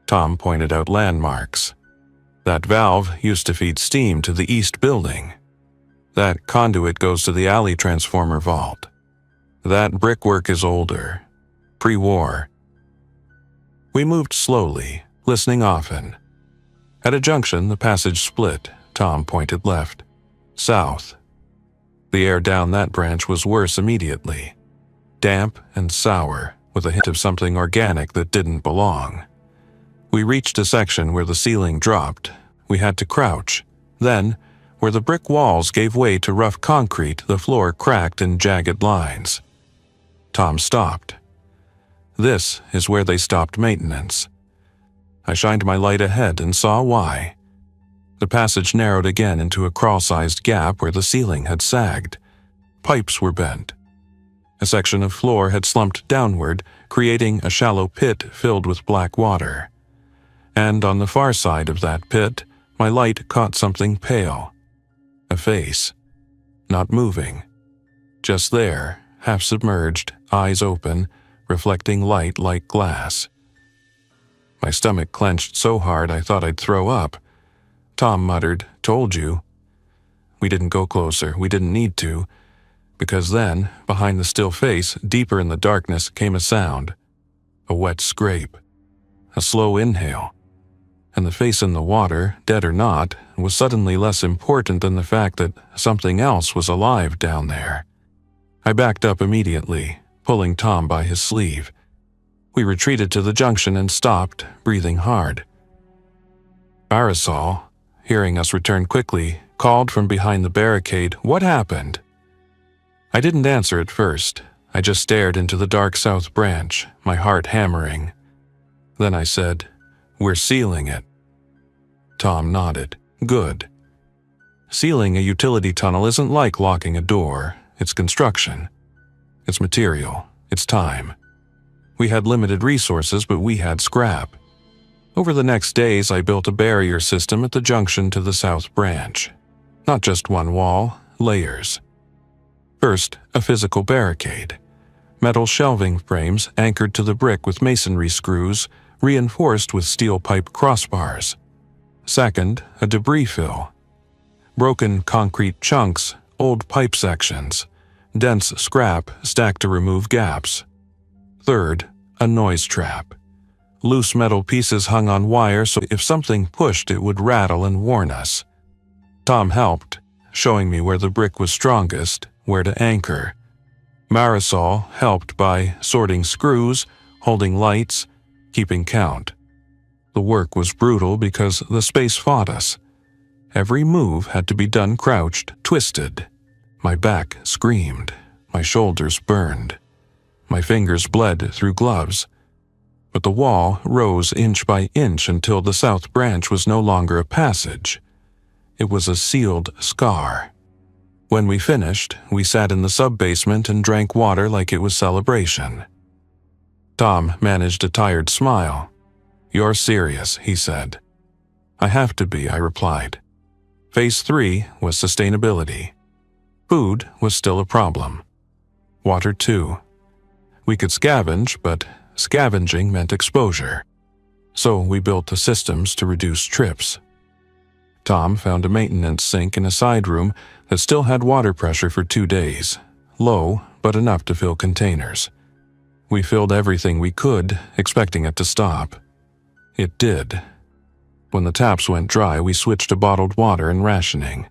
S1: Tom pointed out landmarks. That valve used to feed steam to the east building. That conduit goes to the alley transformer vault. That brickwork is older, pre-war. We moved slowly, listening often. At a junction, the passage split. Tom pointed left, south. The air down that branch was worse immediately. Damp and sour, with a hint of something organic that didn't belong. We reached a section where the ceiling dropped. We had to crouch. Then, where the brick walls gave way to rough concrete, the floor cracked in jagged lines. Tom stopped. This is where they stopped maintenance. I shined my light ahead and saw why. The passage narrowed again into a crawl-sized gap where the ceiling had sagged. Pipes were bent. A section of floor had slumped downward, creating a shallow pit filled with black water. And on the far side of that pit, my light caught something pale. A face. Not moving. Just there, half submerged, eyes open, reflecting light like glass. My stomach clenched so hard I thought I'd throw up. Tom muttered, "Told you." We didn't go closer. We didn't need to. Because then, behind the still face, deeper in the darkness, came a sound. A wet scrape. A slow inhale. And the face in the water, dead or not, was suddenly less important than the fact that something else was alive down there. I backed up immediately, pulling Tom by his sleeve. We retreated to the junction and stopped, breathing hard. Marisol, hearing us return quickly, called from behind the barricade, "What happened?" I didn't answer at first. I just stared into the dark South Branch, my heart hammering. Then I said, "We're sealing it." Tom nodded. "Good." Sealing a utility tunnel isn't like locking a door. It's construction. It's material. It's time. We had limited resources, but we had scrap. Over the next days, I built a barrier system at the junction to the South Branch. Not just one wall, layers. First, a physical barricade. Metal shelving frames anchored to the brick with masonry screws, reinforced with steel pipe crossbars. Second, a debris fill. Broken concrete chunks, old pipe sections, dense scrap stacked to remove gaps. Third, a noise trap. Loose metal pieces hung on wire so if something pushed it would rattle and warn us. Tom helped, showing me where the brick was strongest, where to anchor. Marisol helped by sorting screws, holding lights, keeping count. The work was brutal because the space fought us. Every move had to be done crouched, twisted. My back screamed. My shoulders burned. My fingers bled through gloves. But the wall rose inch by inch until the south branch was no longer a passage. It was a sealed scar. When we finished, we sat in the sub-basement and drank water like it was celebration. Tom managed a tired smile. "You're serious," he said. "I have to be," I replied. Phase 3 was sustainability. Food was still a problem. Water too. We could scavenge, but scavenging meant exposure. So we built the systems to reduce trips. Tom found a maintenance sink in a side room that still had water pressure for 2 days. Low, but enough to fill containers. We filled everything we could, expecting it to stop. It did. When the taps went dry, we switched to bottled water and rationing.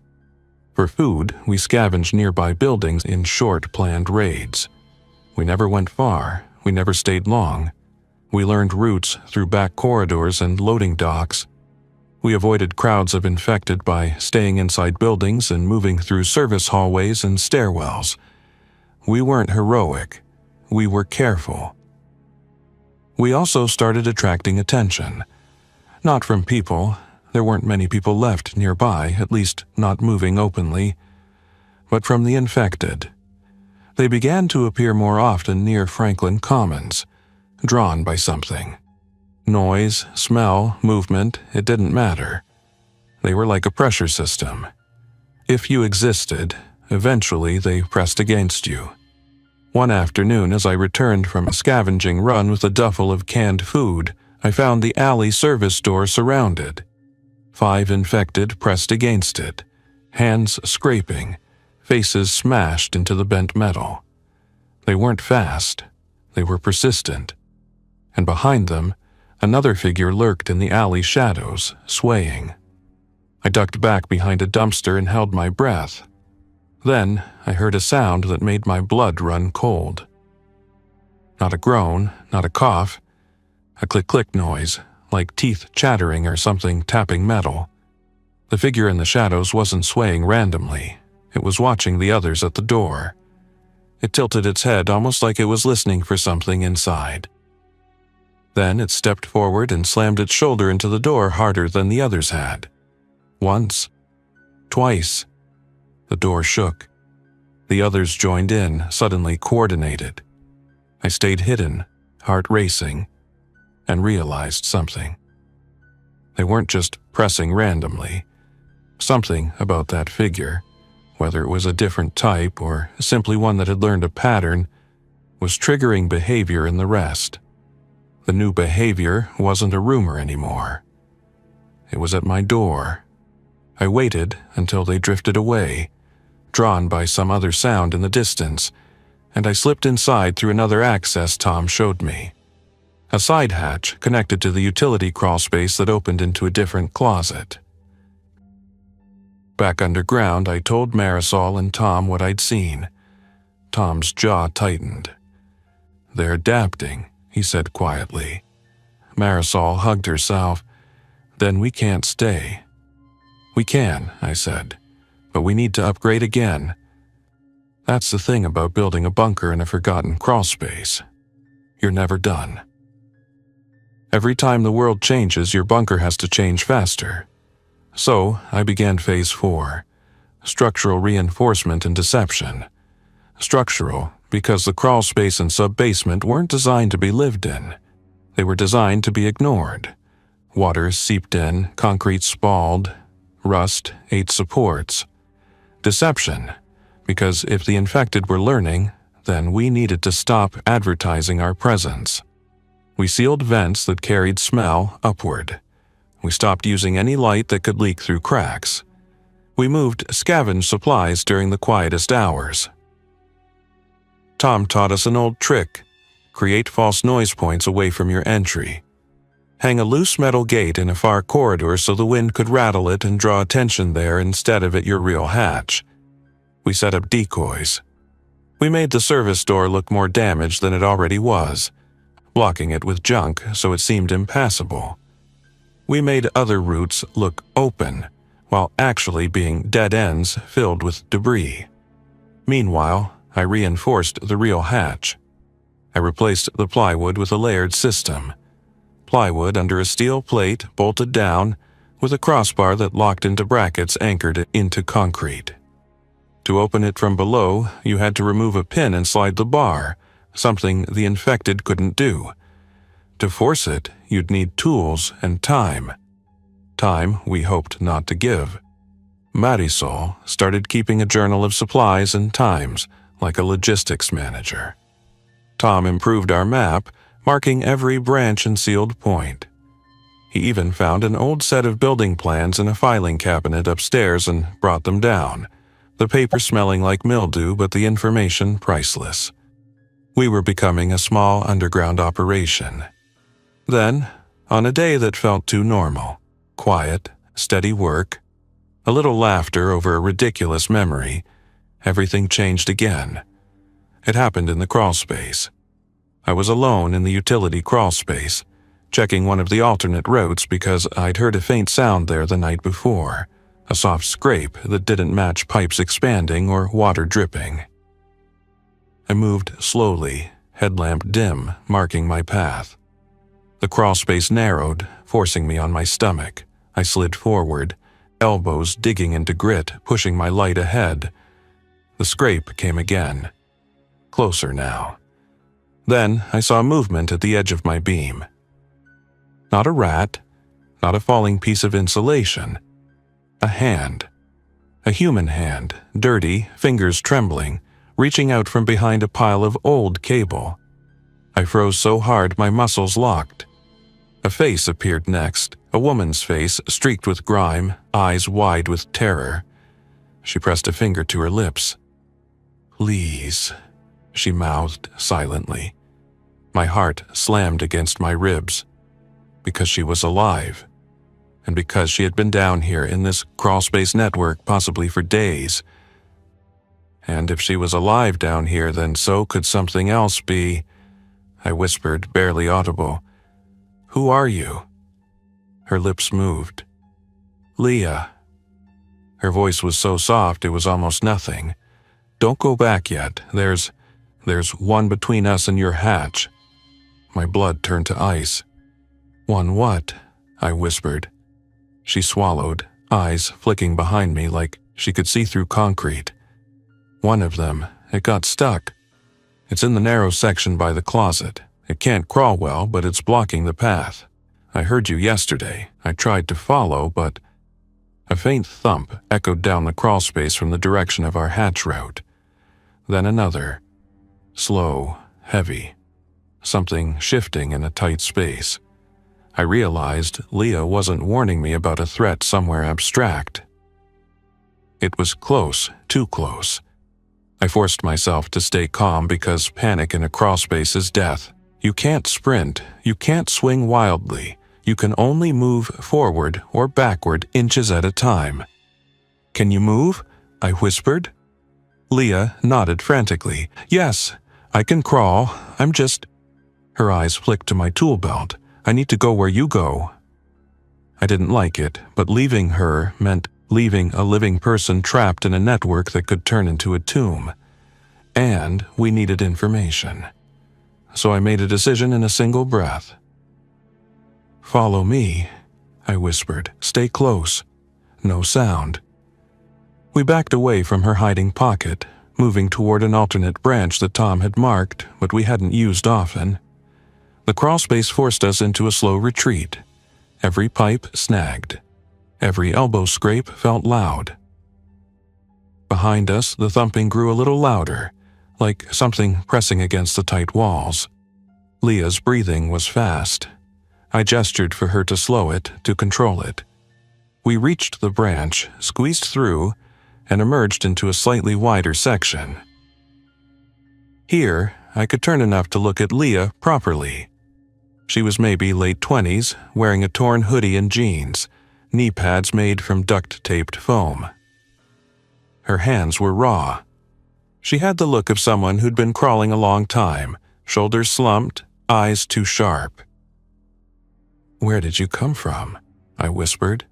S1: For food, we scavenged nearby buildings in short, planned raids. We never went far. We never stayed long. We learned routes through back corridors and loading docks. We avoided crowds of infected by staying inside buildings and moving through service hallways and stairwells. We weren't heroic. We were careful. We also started attracting attention. Not from people. There weren't many people left nearby, at least not moving openly. But from the infected. They began to appear more often near Franklin Commons, drawn by something. Noise, smell, movement, it didn't matter. They were like a pressure system. If you existed, eventually they pressed against you. One afternoon, as I returned from a scavenging run with a duffel of canned food, I found the alley service door surrounded. 5 infected pressed against it, hands scraping, faces smashed into the bent metal. They weren't fast, they were persistent. And behind them, another figure lurked in the alley shadows, swaying. I ducked back behind a dumpster and held my breath. Then I heard a sound that made my blood run cold. Not a groan, not a cough, a click-click noise, like teeth chattering or something tapping metal. The figure in the shadows wasn't swaying randomly. It was watching the others at the door. It tilted its head almost like it was listening for something inside. Then it stepped forward and slammed its shoulder into the door harder than the others had. Once. Twice. The door shook. The others joined in, suddenly coordinated. I stayed hidden, heart racing, and realized something. They weren't just pressing randomly. Something about that figure, whether it was a different type or simply one that had learned a pattern, was triggering behavior in the rest. The new behavior wasn't a rumor anymore. It was at my door. I waited until they drifted away, drawn by some other sound in the distance, and I slipped inside through another access Tom showed me. A side hatch connected to the utility crawlspace that opened into a different closet. Back underground, I told Marisol and Tom what I'd seen. Tom's jaw tightened. "They're adapting," he said quietly. Marisol hugged herself. "Then we can't stay." "We can," I said, "but we need to upgrade again." That's the thing about building a bunker in a forgotten crawlspace. You're never done. Every time the world changes, your bunker has to change faster. So I began Phase 4, structural reinforcement and deception. Structural, because the crawlspace and sub-basement weren't designed to be lived in. They were designed to be ignored. Water seeped in, concrete spalled, rust ate supports. Deception, because if the infected were learning, then we needed to stop advertising our presence. We sealed vents that carried smell upward. We stopped using any light that could leak through cracks. We moved scavenged supplies during the quietest hours. Tom taught us an old trick: create false noise points away from your entry. Hang a loose metal gate in a far corridor so the wind could rattle it and draw attention there instead of at your real hatch. We set up decoys. We made the service door look more damaged than it already was, blocking it with junk so it seemed impassable. We made other routes look open, while actually being dead ends filled with debris. Meanwhile, I reinforced the real hatch. I replaced the plywood with a layered system. Plywood under a steel plate bolted down, with a crossbar that locked into brackets anchored into concrete. To open it from below, you had to remove a pin and slide the bar, something the infected couldn't do. To force it, you'd need tools and time. Time we hoped not to give. Marisol started keeping a journal of supplies and times, like a logistics manager. Tom improved our map, marking every branch and sealed point. He even found an old set of building plans in a filing cabinet upstairs and brought them down, the paper smelling like mildew but the information priceless. We were becoming a small underground operation. Then, on a day that felt too normal, quiet, steady work, a little laughter over a ridiculous memory, everything changed again. It happened in the crawlspace. I was alone in the utility crawlspace, checking one of the alternate routes because I'd heard a faint sound there the night before, a soft scrape that didn't match pipes expanding or water dripping. I moved slowly, headlamp dim, marking my path. The crawlspace narrowed, forcing me on my stomach. I slid forward, elbows digging into grit, pushing my light ahead. The scrape came again. Closer now. Then I saw movement at the edge of my beam. Not a rat, not a falling piece of insulation. A hand. A human hand, dirty, fingers trembling, reaching out from behind a pile of old cable. I froze so hard my muscles locked. A face appeared next, a woman's face streaked with grime, eyes wide with terror. She pressed a finger to her lips. "Please," she mouthed silently. My heart slammed against my ribs. Because she was alive. And because she had been down here in this crawlspace network possibly for days. And if she was alive down here, then so could something else be. I whispered, barely audible. "Who are you?" Her lips moved. "Leah." Her voice was so soft it was almost nothing. "Don't go back yet. There's one between us and your hatch." My blood turned to ice. "One what?" I whispered. She swallowed, eyes flicking behind me like she could see through concrete. "One of them. It got stuck. It's in the narrow section by the closet. It can't crawl well, but it's blocking the path. I heard you yesterday. I tried to follow, but..." A faint thump echoed down the crawlspace from the direction of our hatch route. Then another. Slow, heavy. Something shifting in a tight space. I realized Leah wasn't warning me about a threat somewhere abstract. It was close, too close. I forced myself to stay calm because panic in a crawlspace is death. You can't sprint, you can't swing wildly. You can only move forward or backward inches at a time. "Can you move?" I whispered. Leah nodded frantically. "Yes, I can crawl. I'm just..." Her eyes flicked to my tool belt. "I need to go where you go." I didn't like it, but leaving her meant leaving a living person trapped in a network that could turn into a tomb. And we needed information. So I made a decision in a single breath. "Follow me," I whispered. "Stay close." No sound. We backed away from her hiding pocket, moving toward an alternate branch that Tom had marked, but we hadn't used often. The crawlspace forced us into a slow retreat. Every pipe snagged. Every elbow scrape felt loud. Behind us, the thumping grew a little louder, like something pressing against the tight walls. Leah's breathing was fast. I gestured for her to slow it, to control it. We reached the branch, squeezed through, and emerged into a slightly wider section. Here, I could turn enough to look at Leah properly. She was maybe late 20s, wearing a torn hoodie and jeans, knee pads made from duct-taped foam. Her hands were raw. She had the look of someone who'd been crawling a long time, shoulders slumped, eyes too sharp. "Where did you come from?" I whispered.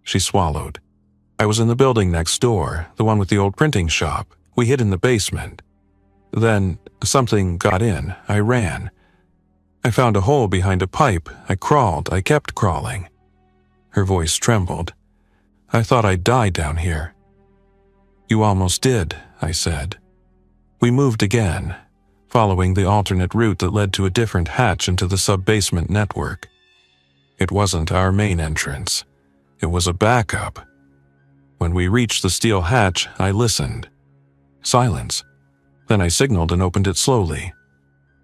S1: She swallowed. "I was in the building next door, the one with the old printing shop. We hid in the basement." Then something got in. I ran. I found a hole behind a pipe. I crawled. I kept crawling. Her voice trembled. I thought I'd die down here. You almost did, I said. We moved again, following the alternate route that led to a different hatch into the sub-basement network. It wasn't our main entrance. It was a backup. When we reached the steel hatch, I listened. Silence. Then I signaled and opened it slowly.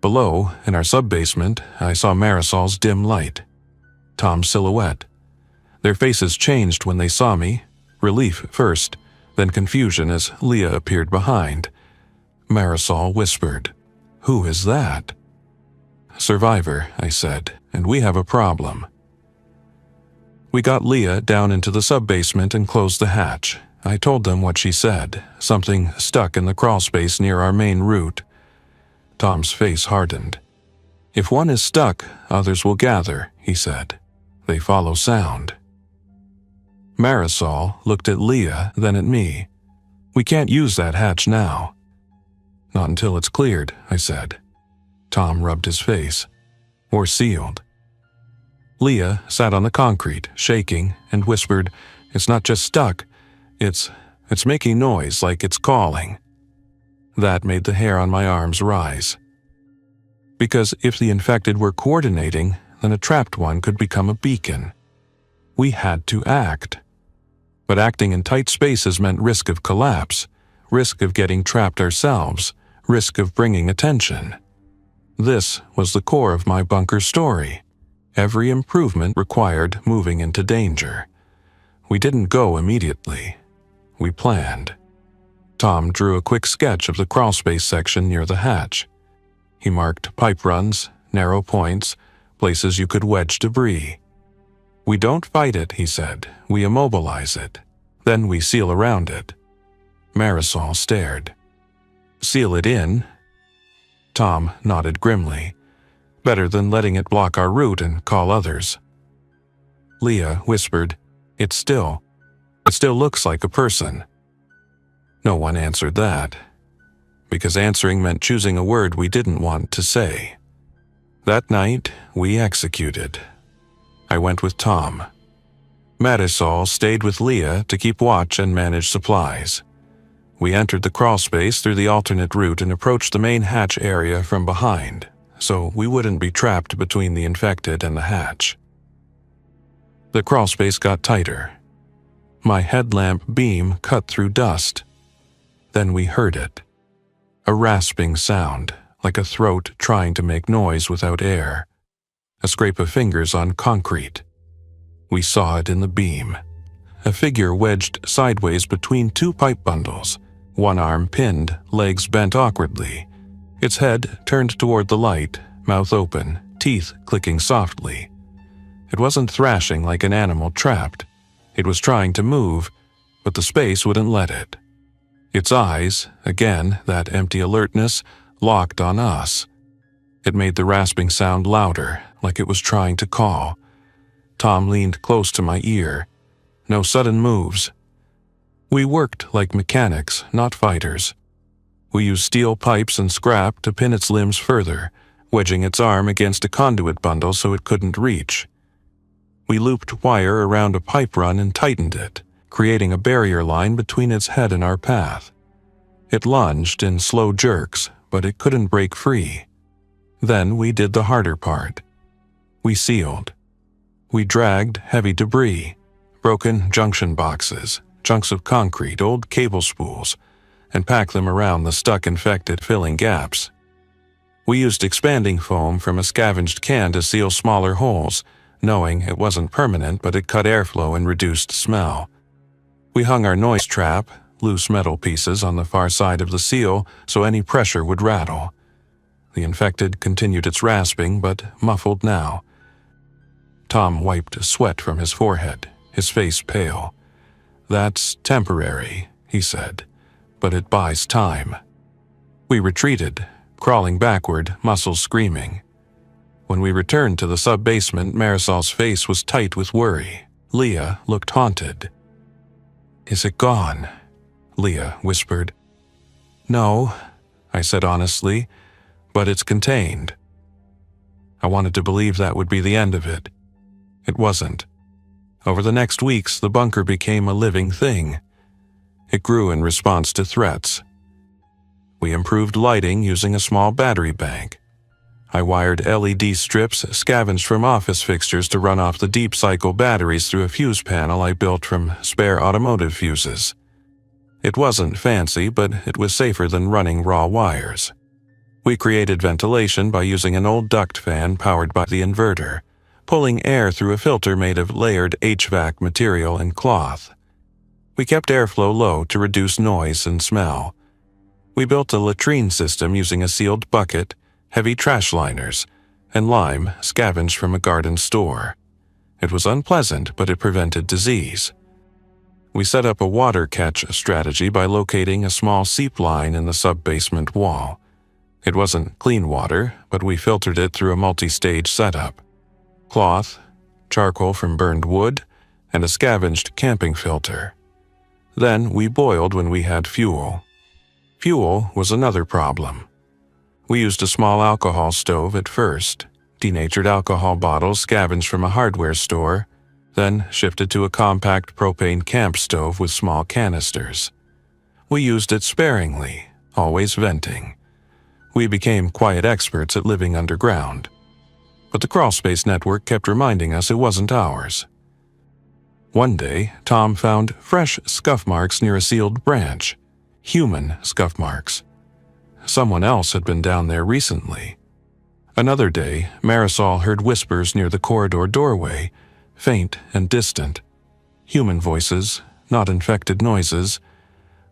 S1: Below, in our sub-basement, I saw Marisol's dim light. Tom's silhouette. Their faces changed when they saw me, relief first, then confusion as Leah appeared behind. Marisol whispered, "Who is that?" "Survivor," I said, "and we have a problem." We got Leah down into the sub-basement and closed the hatch. I told them what she said, something stuck in the crawlspace near our main route. Tom's face hardened. "If one is stuck, others will gather," he said. "They follow sound." Marisol looked at Leah, then at me. "We can't use that hatch now." "Not until it's cleared," I said. Tom rubbed his face. "Or sealed." Leah sat on the concrete, shaking, and whispered, "It's not just stuck. It's making noise like it's calling." That made the hair on my arms rise. Because if the infected were coordinating, then a trapped one could become a beacon. We had to act. But acting in tight spaces meant risk of collapse, risk of getting trapped ourselves, risk of bringing attention. This was the core of my bunker story. Every improvement required moving into danger. We didn't go immediately. We planned. Tom drew a quick sketch of the crawlspace section near the hatch. He marked pipe runs, narrow points, places you could wedge debris. "We don't fight it," he said. "We immobilize it. Then we seal around it." Marisol stared. "Seal it in?" Tom nodded grimly. "Better than letting it block our route and call others." Leah whispered, It still looks like a person." No one answered that, because answering meant choosing a word we didn't want to say. That night, we executed. I went with Tom. Marisol stayed with Leah to keep watch and manage supplies. We entered the crawlspace through the alternate route and approached the main hatch area from behind, so we wouldn't be trapped between the infected and the hatch. The crawlspace got tighter. My headlamp beam cut through dust. Then we heard it. A rasping sound, like a throat trying to make noise without air. A scrape of fingers on concrete. We saw it in the beam. A figure wedged sideways between two pipe bundles, one arm pinned, legs bent awkwardly. Its head turned toward the light, mouth open, teeth clicking softly. It wasn't thrashing like an animal trapped. It was trying to move, but the space wouldn't let it. Its eyes, again that empty alertness, locked on us. It made the rasping sound louder, like it was trying to call. Tom leaned close to my ear. No sudden moves. We worked like mechanics, not fighters. We used steel pipes and scrap to pin its limbs further, wedging its arm against a conduit bundle so it couldn't reach. We looped wire around a pipe run and tightened it, creating a barrier line between its head and our path. It lunged in slow jerks, but it couldn't break free. Then we did the harder part. We sealed. We dragged heavy debris, broken junction boxes, chunks of concrete, old cable spools, and packed them around the stuck infected, filling gaps. We used expanding foam from a scavenged can to seal smaller holes, knowing it wasn't permanent, but it cut airflow and reduced smell. We hung our noise trap, loose metal pieces, on the far side of the seal so any pressure would rattle. The infected continued its rasping, but muffled now. Tom wiped sweat from his forehead, his face pale. "That's temporary," he said, "but it buys time." We retreated, crawling backward, muscles screaming. When we returned to the sub-basement, Marisol's face was tight with worry. Leah looked haunted. "Is it gone?" Leah whispered. "No," I said honestly, but it's contained. I wanted to believe that would be the end of it. It wasn't. Over the next weeks, the bunker became a living thing. It grew in response to threats. We improved lighting using a small battery bank. I wired LED strips scavenged from office fixtures to run off the deep cycle batteries through a fuse panel I built from spare automotive fuses. It wasn't fancy, but it was safer than running raw wires. We created ventilation by using an old duct fan powered by the inverter, pulling air through a filter made of layered HVAC material and cloth. We kept airflow low to reduce noise and smell. We built a latrine system using a sealed bucket, heavy trash liners, and lime scavenged from a garden store. It was unpleasant, but it prevented disease. We set up a water catch strategy by locating a small seep line in the sub-basement wall. It wasn't clean water, but we filtered it through a multi-stage setup. Cloth, charcoal from burned wood, and a scavenged camping filter. Then we boiled when we had fuel. Fuel was another problem. We used a small alcohol stove at first, denatured alcohol bottles scavenged from a hardware store, then shifted to a compact propane camp stove with small canisters. We used it sparingly, always venting. We became quiet experts at living underground. But the Crawlspace network kept reminding us it wasn't ours. One day, Tom found fresh scuff marks near a sealed branch. Human scuff marks. Someone else had been down there recently. Another day, Marisol heard whispers near the corridor doorway, faint and distant. Human voices, not infected noises.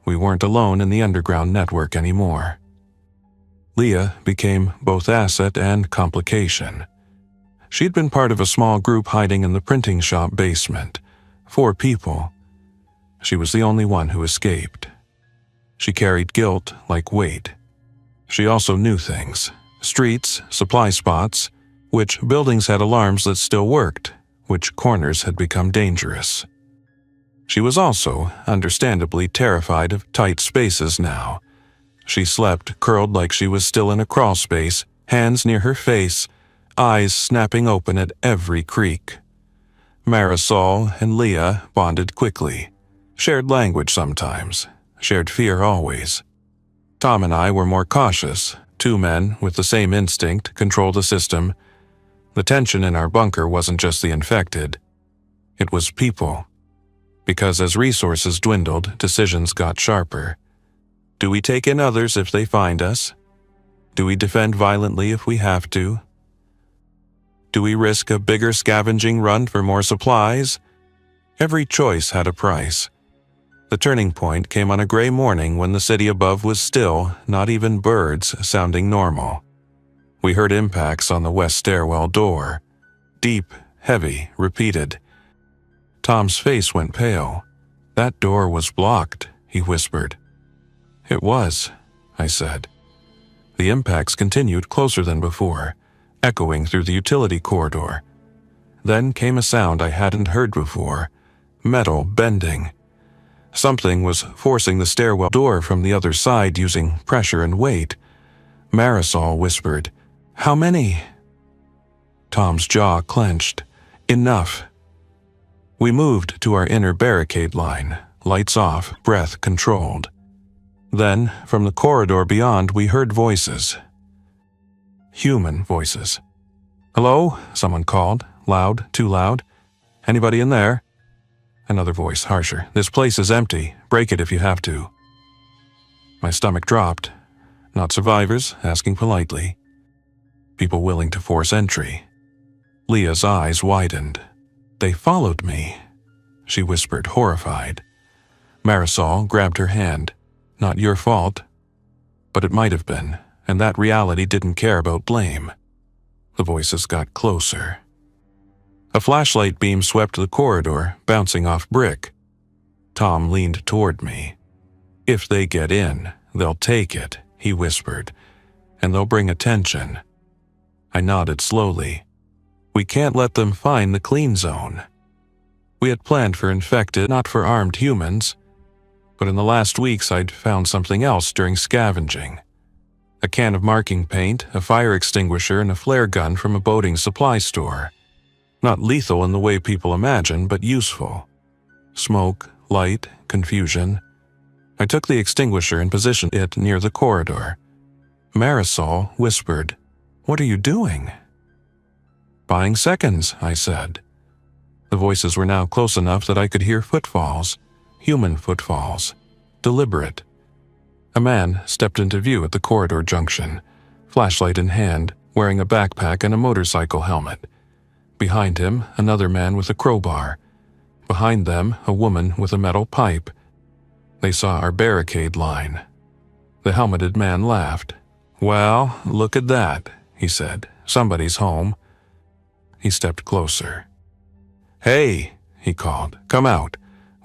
S1: We weren't alone in the underground network anymore. Leah became both asset and complication. She'd been part of a small group hiding in the printing shop basement. 4 people. She was the only one who escaped. She carried guilt like weight. She also knew things. Streets, supply spots, which buildings had alarms that still worked, which corners had become dangerous. She was also, understandably, terrified of tight spaces now. She slept curled like she was still in a crawl space, hands near her face, eyes snapping open at every creak. Marisol and Leah bonded quickly, shared language sometimes, shared fear always. Tom and I were more cautious. 2 men with the same instinct controlled the system. The tension in our bunker wasn't just the infected. It was people. Because as resources dwindled, decisions got sharper. Do we take in others if they find us? Do we defend violently if we have to? Do we risk a bigger scavenging run for more supplies? Every choice had a price. The turning point came on a gray morning when the city above was still, not even birds sounding normal. We heard impacts on the west stairwell door. Deep, heavy, repeated. Tom's face went pale. That door was blocked, he whispered. It was, I said. The impacts continued closer than before, echoing through the utility corridor. Then came a sound I hadn't heard before, metal bending. Something was forcing the stairwell door from the other side using pressure and weight. Marisol whispered, "How many?" Tom's jaw clenched. Enough. We moved to our inner barricade line, lights off, breath controlled. Then, from the corridor beyond, we heard voices. Human voices. "Hello?" someone called, loud, too loud. "Anybody in there?" Another voice, harsher. "This place is empty. Break it if you have to." My stomach dropped. Not survivors, asking politely. People willing to force entry. Leah's eyes widened. "They followed me," she whispered, horrified. Marisol grabbed her hand. "Not your fault." But it might have been, and that reality didn't care about blame. The voices got closer. A flashlight beam swept the corridor, bouncing off brick. Tom leaned toward me. "If they get in, they'll take it," he whispered, "and they'll bring attention." I nodded slowly. We can't let them find the clean zone. We had planned for infected, not for armed humans. But in the last weeks I'd found something else during scavenging. A can of marking paint, a fire extinguisher, and a flare gun from a boating supply store. Not lethal in the way people imagine, but useful. Smoke, light, confusion. I took the extinguisher and positioned it near the corridor. Marisol whispered, "What are you doing?" "Buying seconds," I said. The voices were now close enough that I could hear footfalls, human footfalls, deliberate. A man stepped into view at the corridor junction, flashlight in hand, wearing a backpack and a motorcycle helmet. Behind him, another man with a crowbar. Behind them, a woman with a metal pipe. They saw our barricade line. The helmeted man laughed. "Well, look at that," he said. "Somebody's home." He stepped closer. "Hey," he called, "come out.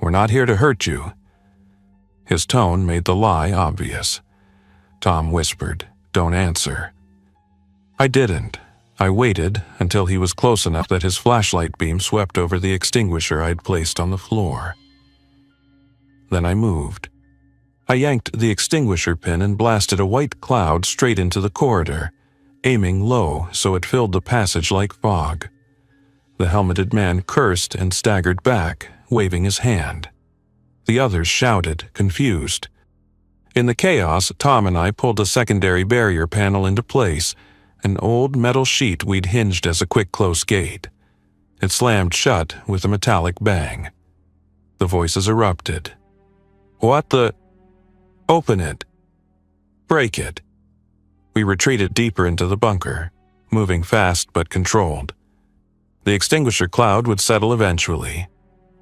S1: We're not here to hurt you." His tone made the lie obvious. Tom whispered, "Don't answer." I didn't. I waited until he was close enough that his flashlight beam swept over the extinguisher I'd placed on the floor. Then I moved. I yanked the extinguisher pin and blasted a white cloud straight into the corridor, aiming low so it filled the passage like fog. The helmeted man cursed and staggered back, waving his hand. The others shouted, confused. In the chaos, Tom and I pulled a secondary barrier panel into place, an old metal sheet we'd hinged as a quick close gate. It slammed shut with a metallic bang. The voices erupted. "What the? Open it. Break it." We retreated deeper into the bunker, moving fast but controlled. The extinguisher cloud would settle eventually.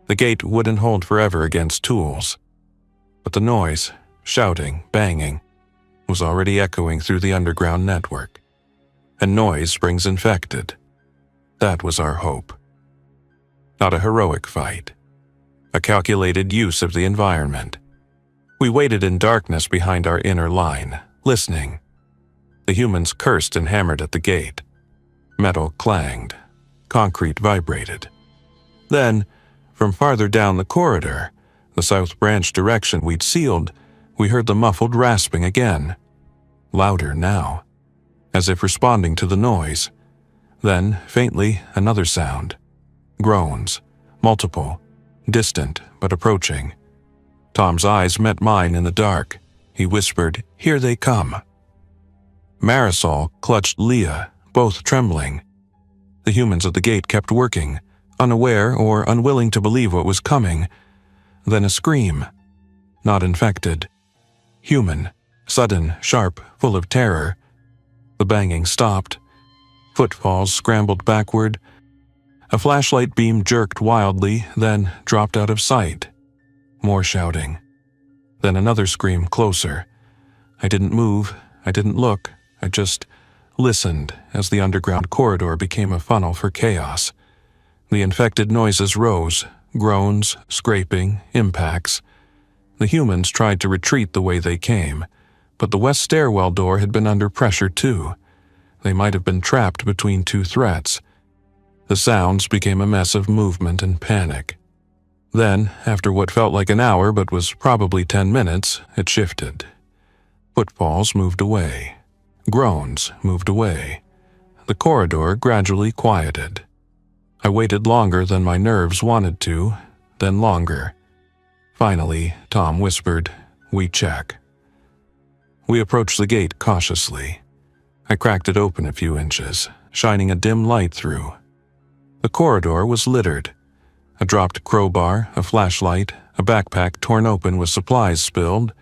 S1: The gate wouldn't hold forever against tools. But the noise, shouting, banging, was already echoing through the underground network. And noise brings infected. That was our hope. Not a heroic fight. A calculated use of the environment. We waited in darkness behind our inner line, listening. The humans cursed and hammered at the gate. Metal clanged. Concrete vibrated. Then, from farther down the corridor, the south branch direction we'd sealed, we heard the muffled rasping again. Louder now, as if responding to the noise. Then, faintly, another sound. Groans. Multiple. Distant, but approaching. Tom's eyes met mine in the dark. He whispered, "Here they come." Marisol clutched Leah, both trembling. The humans at the gate kept working, unaware or unwilling to believe what was coming. Then a scream. Not infected. Human. Sudden, sharp, full of terror. The banging stopped. Footfalls scrambled backward. A flashlight beam jerked wildly, then dropped out of sight. More shouting. Then another scream closer. I didn't move. I didn't look. I just listened as the underground corridor became a funnel for chaos. The infected noises rose, groans, scraping, impacts. The humans tried to retreat the way they came, but the west stairwell door had been under pressure too. They might have been trapped between two threats. The sounds became a mess of movement and panic. Then, after what felt like an hour but was probably 10 minutes, it shifted. Footfalls moved away. Groans moved away. The corridor gradually quieted. I waited longer than my nerves wanted to, then longer. Finally, Tom whispered, "We check." We approached the gate cautiously. I cracked it open a few inches, shining a dim light through. The corridor was littered. A dropped crowbar, a flashlight, a backpack torn open with supplies spilled,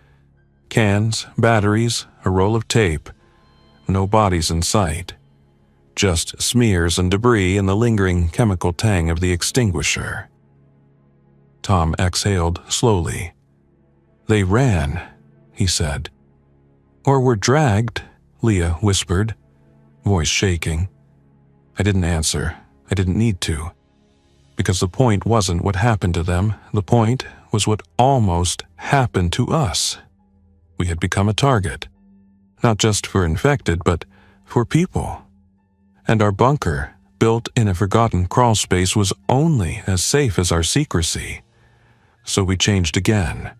S1: cans, batteries, a roll of tape. No bodies in sight. Just smears and debris and the lingering chemical tang of the extinguisher. Tom exhaled slowly. "They ran," he said. "Or were dragged," Leah whispered, voice shaking. I didn't answer. I didn't need to. Because the point wasn't what happened to them. The point was what almost happened to us. We had become a target. Not just for infected, but for people. And our bunker, built in a forgotten crawlspace, was only as safe as our secrecy. So we changed again.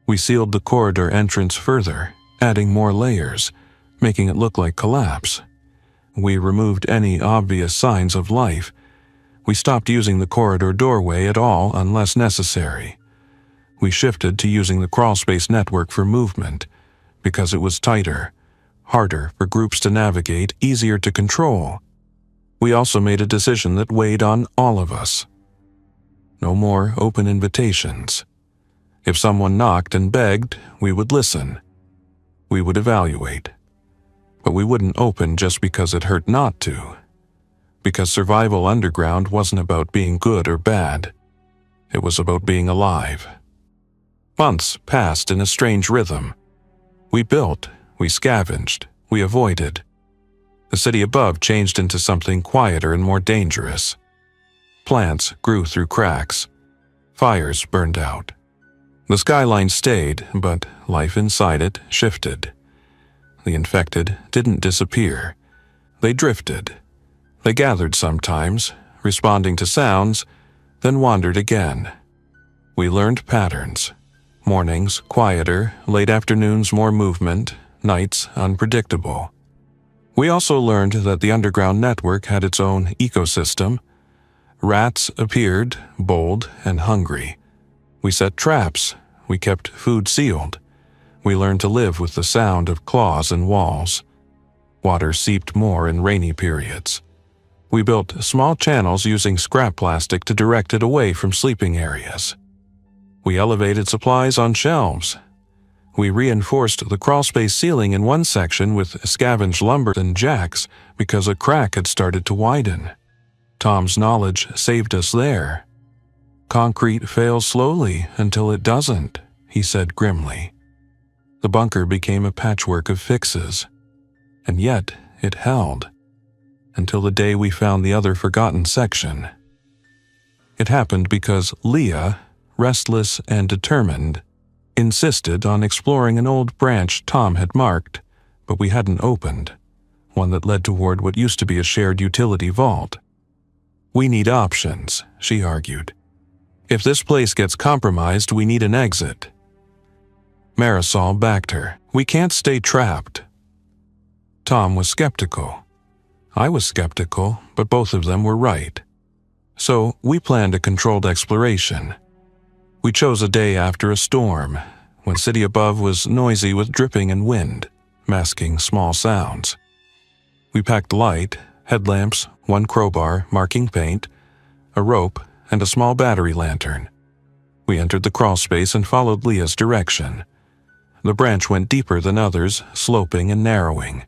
S1: We sealed the corridor entrance further, adding more layers, making it look like collapse. We removed any obvious signs of life. We stopped using the corridor doorway at all unless necessary. We shifted to using the Crawlspace network for movement, because it was tighter, harder for groups to navigate, easier to control. We also made a decision that weighed on all of us. No more open invitations. If someone knocked and begged, we would listen. We would evaluate. But we wouldn't open just because it hurt not to. Because survival underground wasn't about being good or bad. It was about being alive. Months passed in a strange rhythm. We built, we scavenged, we avoided. The city above changed into something quieter and more dangerous. Plants grew through cracks. Fires burned out. The skyline stayed, but life inside it shifted. The infected didn't disappear. They drifted. They gathered sometimes, responding to sounds, then wandered again. We learned patterns. Mornings quieter, late afternoons more movement, nights unpredictable. We also learned that the underground network had its own ecosystem. Rats appeared, bold and hungry. We set traps. We kept food sealed. We learned to live with the sound of claws and walls. Water seeped more in rainy periods. We built small channels using scrap plastic to direct it away from sleeping areas. We elevated supplies on shelves. We reinforced the crawlspace ceiling in one section with scavenged lumber and jacks because a crack had started to widen. Tom's knowledge saved us there. Concrete fails slowly until it doesn't, he said grimly. The bunker became a patchwork of fixes. And yet it held. Until the day we found the other forgotten section. It happened because Leah, restless and determined, insisted on exploring an old branch Tom had marked, but we hadn't opened, one that led toward what used to be a shared utility vault. We need options, she argued. If this place gets compromised, we need an exit. Marisol backed her. We can't stay trapped. Tom was skeptical. I was skeptical, but both of them were right. So we planned a controlled exploration. We chose a day after a storm, when city above was noisy with dripping and wind, masking small sounds. We packed light, headlamps, one crowbar, marking paint, a rope, and a small battery lantern. We entered the crawlspace and followed Leah's direction. The branch went deeper than others, sloping and narrowing.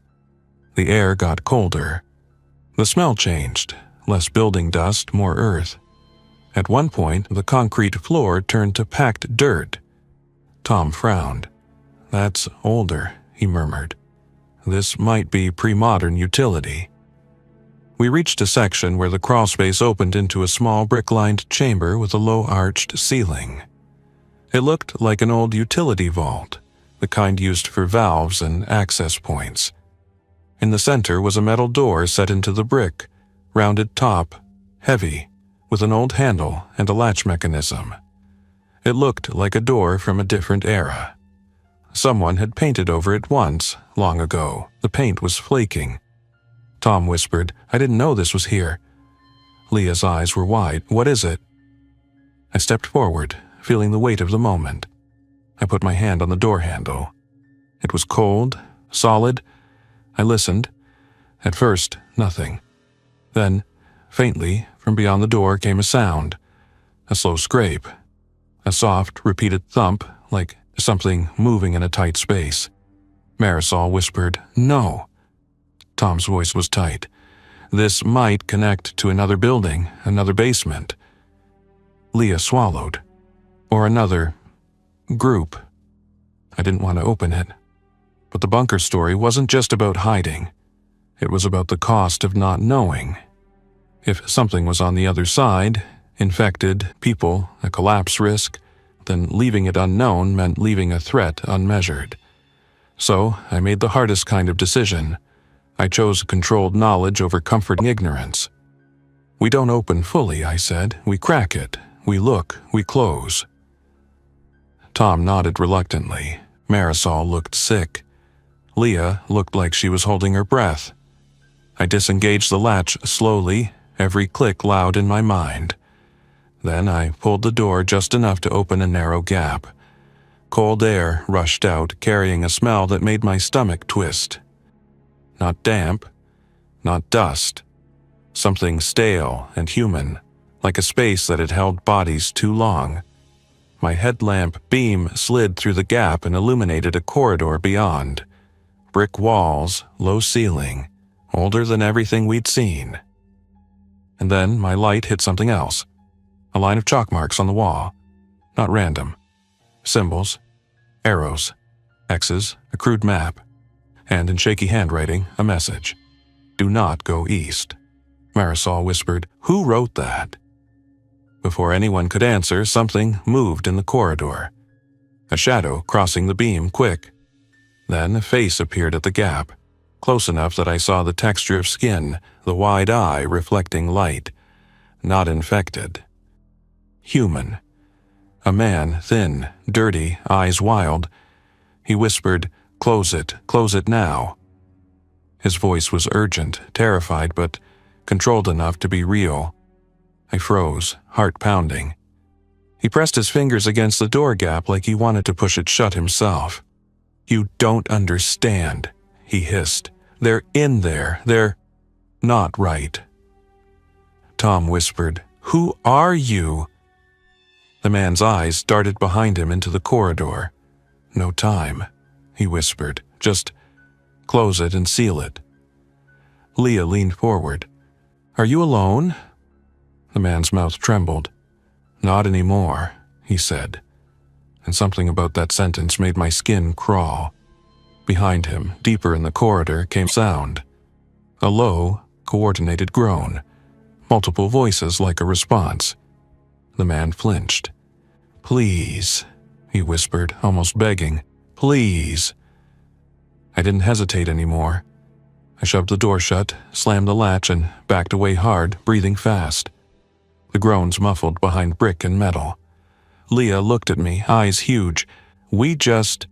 S1: The air got colder. The smell changed, less building dust, more earth. At one point, the concrete floor turned to packed dirt. Tom frowned. That's older, he murmured. This might be pre-modern utility. We reached a section where the crawlspace opened into a small brick-lined chamber with a low-arched ceiling. It looked like an old utility vault, the kind used for valves and access points. In the center was a metal door set into the brick, rounded top, heavy, with an old handle and a latch mechanism. It looked like a door from a different era. Someone had painted over it once, long ago. The paint was flaking. Tom whispered, I didn't know this was here. Leah's eyes were wide. What is it? I stepped forward, feeling the weight of the moment. I put my hand on the door handle. It was cold, solid. I listened. At first, nothing. Then, faintly, from beyond the door came a sound. A slow scrape. A soft, repeated thump, like something moving in a tight space. Marisol whispered, No. Tom's voice was tight. This might connect to another building, another basement. Leah swallowed. Or another group. I didn't want to open it. But the bunker story wasn't just about hiding. It was about the cost of not knowing. If something was on the other side, infected, people, a collapse risk, then leaving it unknown meant leaving a threat unmeasured. So I made the hardest kind of decision. I chose controlled knowledge over comforting ignorance. We don't open fully, I said. We crack it. We look. We close. Tom nodded reluctantly. Marisol looked sick. Leah looked like she was holding her breath. I disengaged the latch slowly, every click loud in my mind. Then I pulled the door just enough to open a narrow gap. Cold air rushed out, carrying a smell that made my stomach twist. Not damp, not dust. Something stale and human, like a space that had held bodies too long. My headlamp beam slid through the gap and illuminated a corridor beyond. Brick walls, low ceiling, older than everything we'd seen. And then my light hit something else. A line of chalk marks on the wall. Not random. Symbols, arrows, X's, a crude map, and in shaky handwriting, a message. Do not go east. Marisol whispered, "Who wrote that?" Before anyone could answer, something moved in the corridor. A shadow crossing the beam quick. Then a face appeared at the gap, close enough that I saw the texture of skin, the wide eye reflecting light. Not infected. Human. A man, thin, dirty, eyes wild. He whispered, close it now." His voice was urgent, terrified, but controlled enough to be real. I froze, heart pounding. He pressed his fingers against the door gap like he wanted to push it shut himself. "You don't understand," he hissed. "They're in there. They're not right." Tom whispered, "Who are you?" The man's eyes darted behind him into the corridor. "No time," he whispered. "Just close it and seal it." Leah leaned forward. "Are you alone?" The man's mouth trembled. "Not anymore," he said, and something about that sentence made my skin crawl. Behind him, deeper in the corridor, came sound. A low, coordinated groan. Multiple voices like a response. The man flinched. "Please," he whispered, almost begging. "Please." I didn't hesitate anymore. I shoved the door shut, slammed the latch, and backed away hard, breathing fast. The groans muffled behind brick and metal. Leah looked at me, eyes huge. We just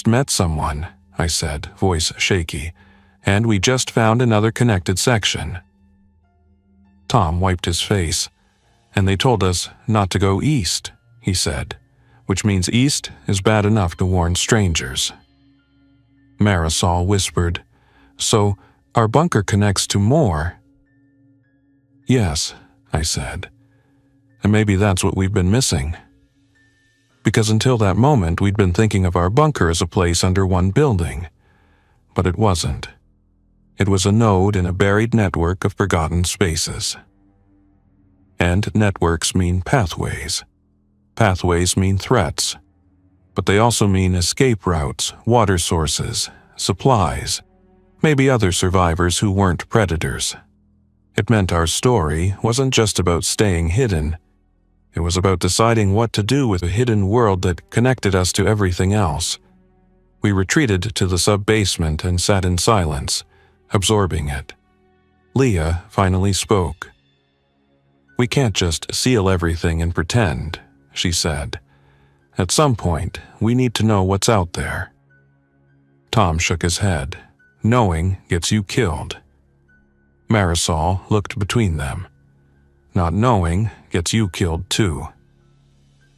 S1: met someone," I said, voice shaky, "and we just found another connected section." Tom wiped his face. "And they told us not to go east," he said, "which means east is bad enough to warn strangers." Marisol whispered, "So our bunker connects to more?" "Yes," I said, "and maybe that's what we've been missing." Because until that moment we'd been thinking of our bunker as a place under one building. But it wasn't. It was a node in a buried network of forgotten spaces. And networks mean pathways. Pathways mean threats. But they also mean escape routes, water sources, supplies, maybe other survivors who weren't predators. It meant our story wasn't just about staying hidden. It was about deciding what to do with a hidden world that connected us to everything else. We retreated to the sub-basement and sat in silence, absorbing it. Leah finally spoke. "We can't just seal everything and pretend," she said. "At some point, we need to know what's out there." Tom shook his head. "Knowing gets you killed." Marisol looked between them. "Not knowing gets you killed too."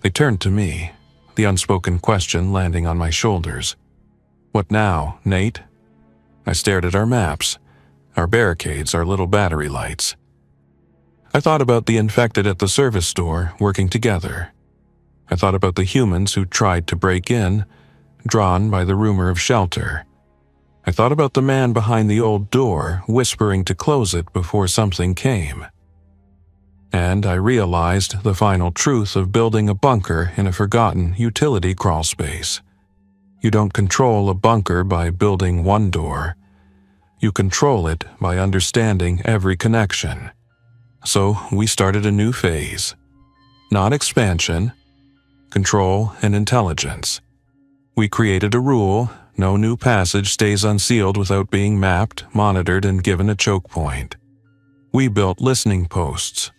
S1: They turned to me, the unspoken question landing on my shoulders. "What now, Nate?" I stared at our maps, our barricades, our little battery lights. I thought about the infected at the service store working together. I thought about the humans who tried to break in, drawn by the rumor of shelter. I thought about the man behind the old door whispering to close it before something came. And I realized the final truth of building a bunker in a forgotten utility crawlspace. You don't control a bunker by building one door. You control it by understanding every connection. So we started a new phase. Not expansion, control and intelligence. We created a rule: no new passage stays unsealed without being mapped, monitored, and given a choke point. We built listening posts,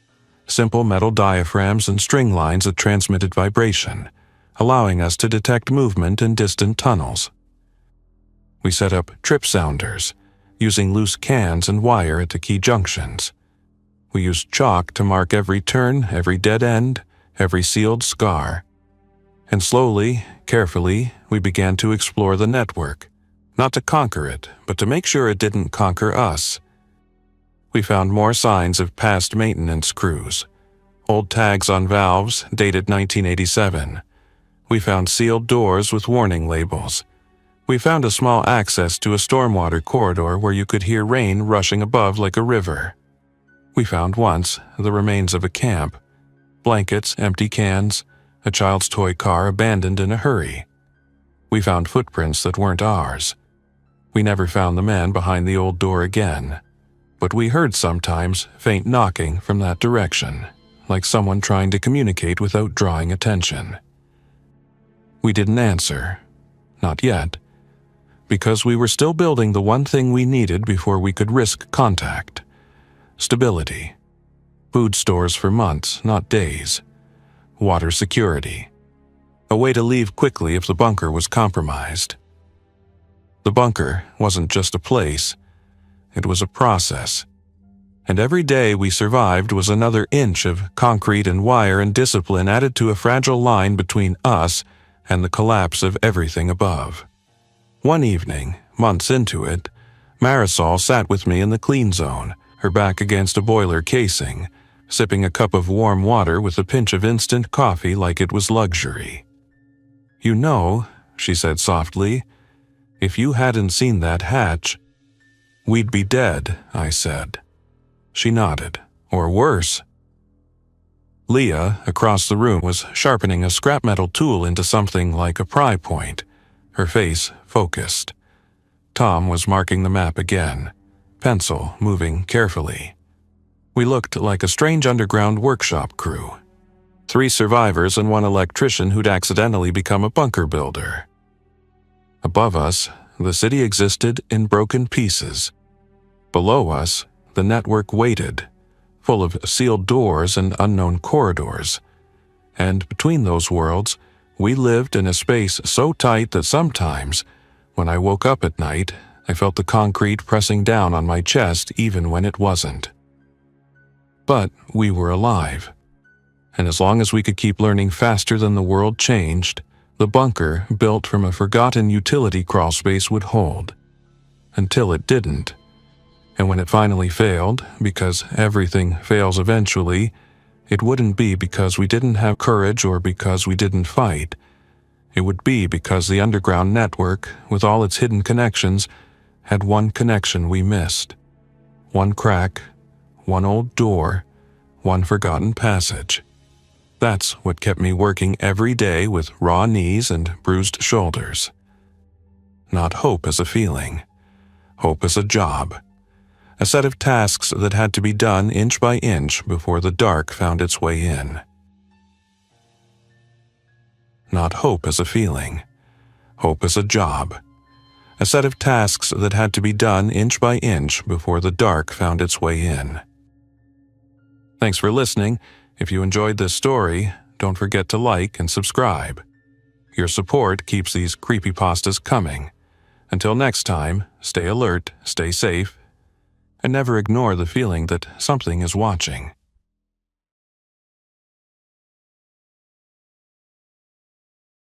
S1: simple metal diaphragms and string lines that transmitted vibration, allowing us to detect movement in distant tunnels. We set up trip sounders, using loose cans and wire at the key junctions. We used chalk to mark every turn, every dead end, every sealed scar. And slowly, carefully, we began to explore the network, not to conquer it, but to make sure it didn't conquer us. We found more signs of past maintenance crews, old tags on valves dated 1987. We found sealed doors with warning labels. We found a small access to a stormwater corridor where you could hear rain rushing above like a river. We found once the remains of a camp, blankets, empty cans, a child's toy car abandoned in a hurry. We found footprints that weren't ours. We never found the man behind the old door again, but we heard sometimes faint knocking from that direction, like someone trying to communicate without drawing attention. We didn't answer, not yet, because we were still building the one thing we needed before we could risk contact: stability. Food stores for months, not days. Water security. A way to leave quickly if the bunker was compromised. The bunker wasn't just a place, it was a process. And every day we survived was another inch of concrete and wire and discipline added to a fragile line between us and the collapse of everything above. One evening, months into it, Marisol sat with me in the clean zone, her back against a boiler casing, sipping a cup of warm water with a pinch of instant coffee like it was luxury. "You know," she said softly, "if you hadn't seen that hatch, we'd be dead," I said. She nodded. "Or worse." Leah, across the room, was sharpening a scrap metal tool into something like a pry point, her face focused. Tom was marking the map again, pencil moving carefully. We looked like a strange underground workshop crew. 3 survivors and 1 electrician who'd accidentally become a bunker builder. Above us, the city existed in broken pieces. Below us, the network waited, full of sealed doors and unknown corridors. And between those worlds, we lived in a space so tight that sometimes, when I woke up at night, I felt the concrete pressing down on my chest even when it wasn't. But we were alive. And as long as we could keep learning faster than the world changed, the bunker built from a forgotten utility crawlspace would hold. Until it didn't. And when it finally failed, because everything fails eventually, it wouldn't be because we didn't have courage or because we didn't fight. It would be because the underground network, with all its hidden connections, had one connection we missed. One crack, one old door, one forgotten passage. That's what kept me working every day with raw knees and bruised shoulders. Not hope as a feeling. Hope as a job. A set of tasks that had to be done inch by inch before the dark found its way in. Not hope as a feeling. Hope as a job. A set of tasks that had to be done inch by inch before the dark found its way in. Thanks for listening. If you enjoyed this story, don't forget to like and subscribe. Your support keeps these creepypastas coming. Until next time, stay alert, stay safe, and never ignore the feeling that something is watching.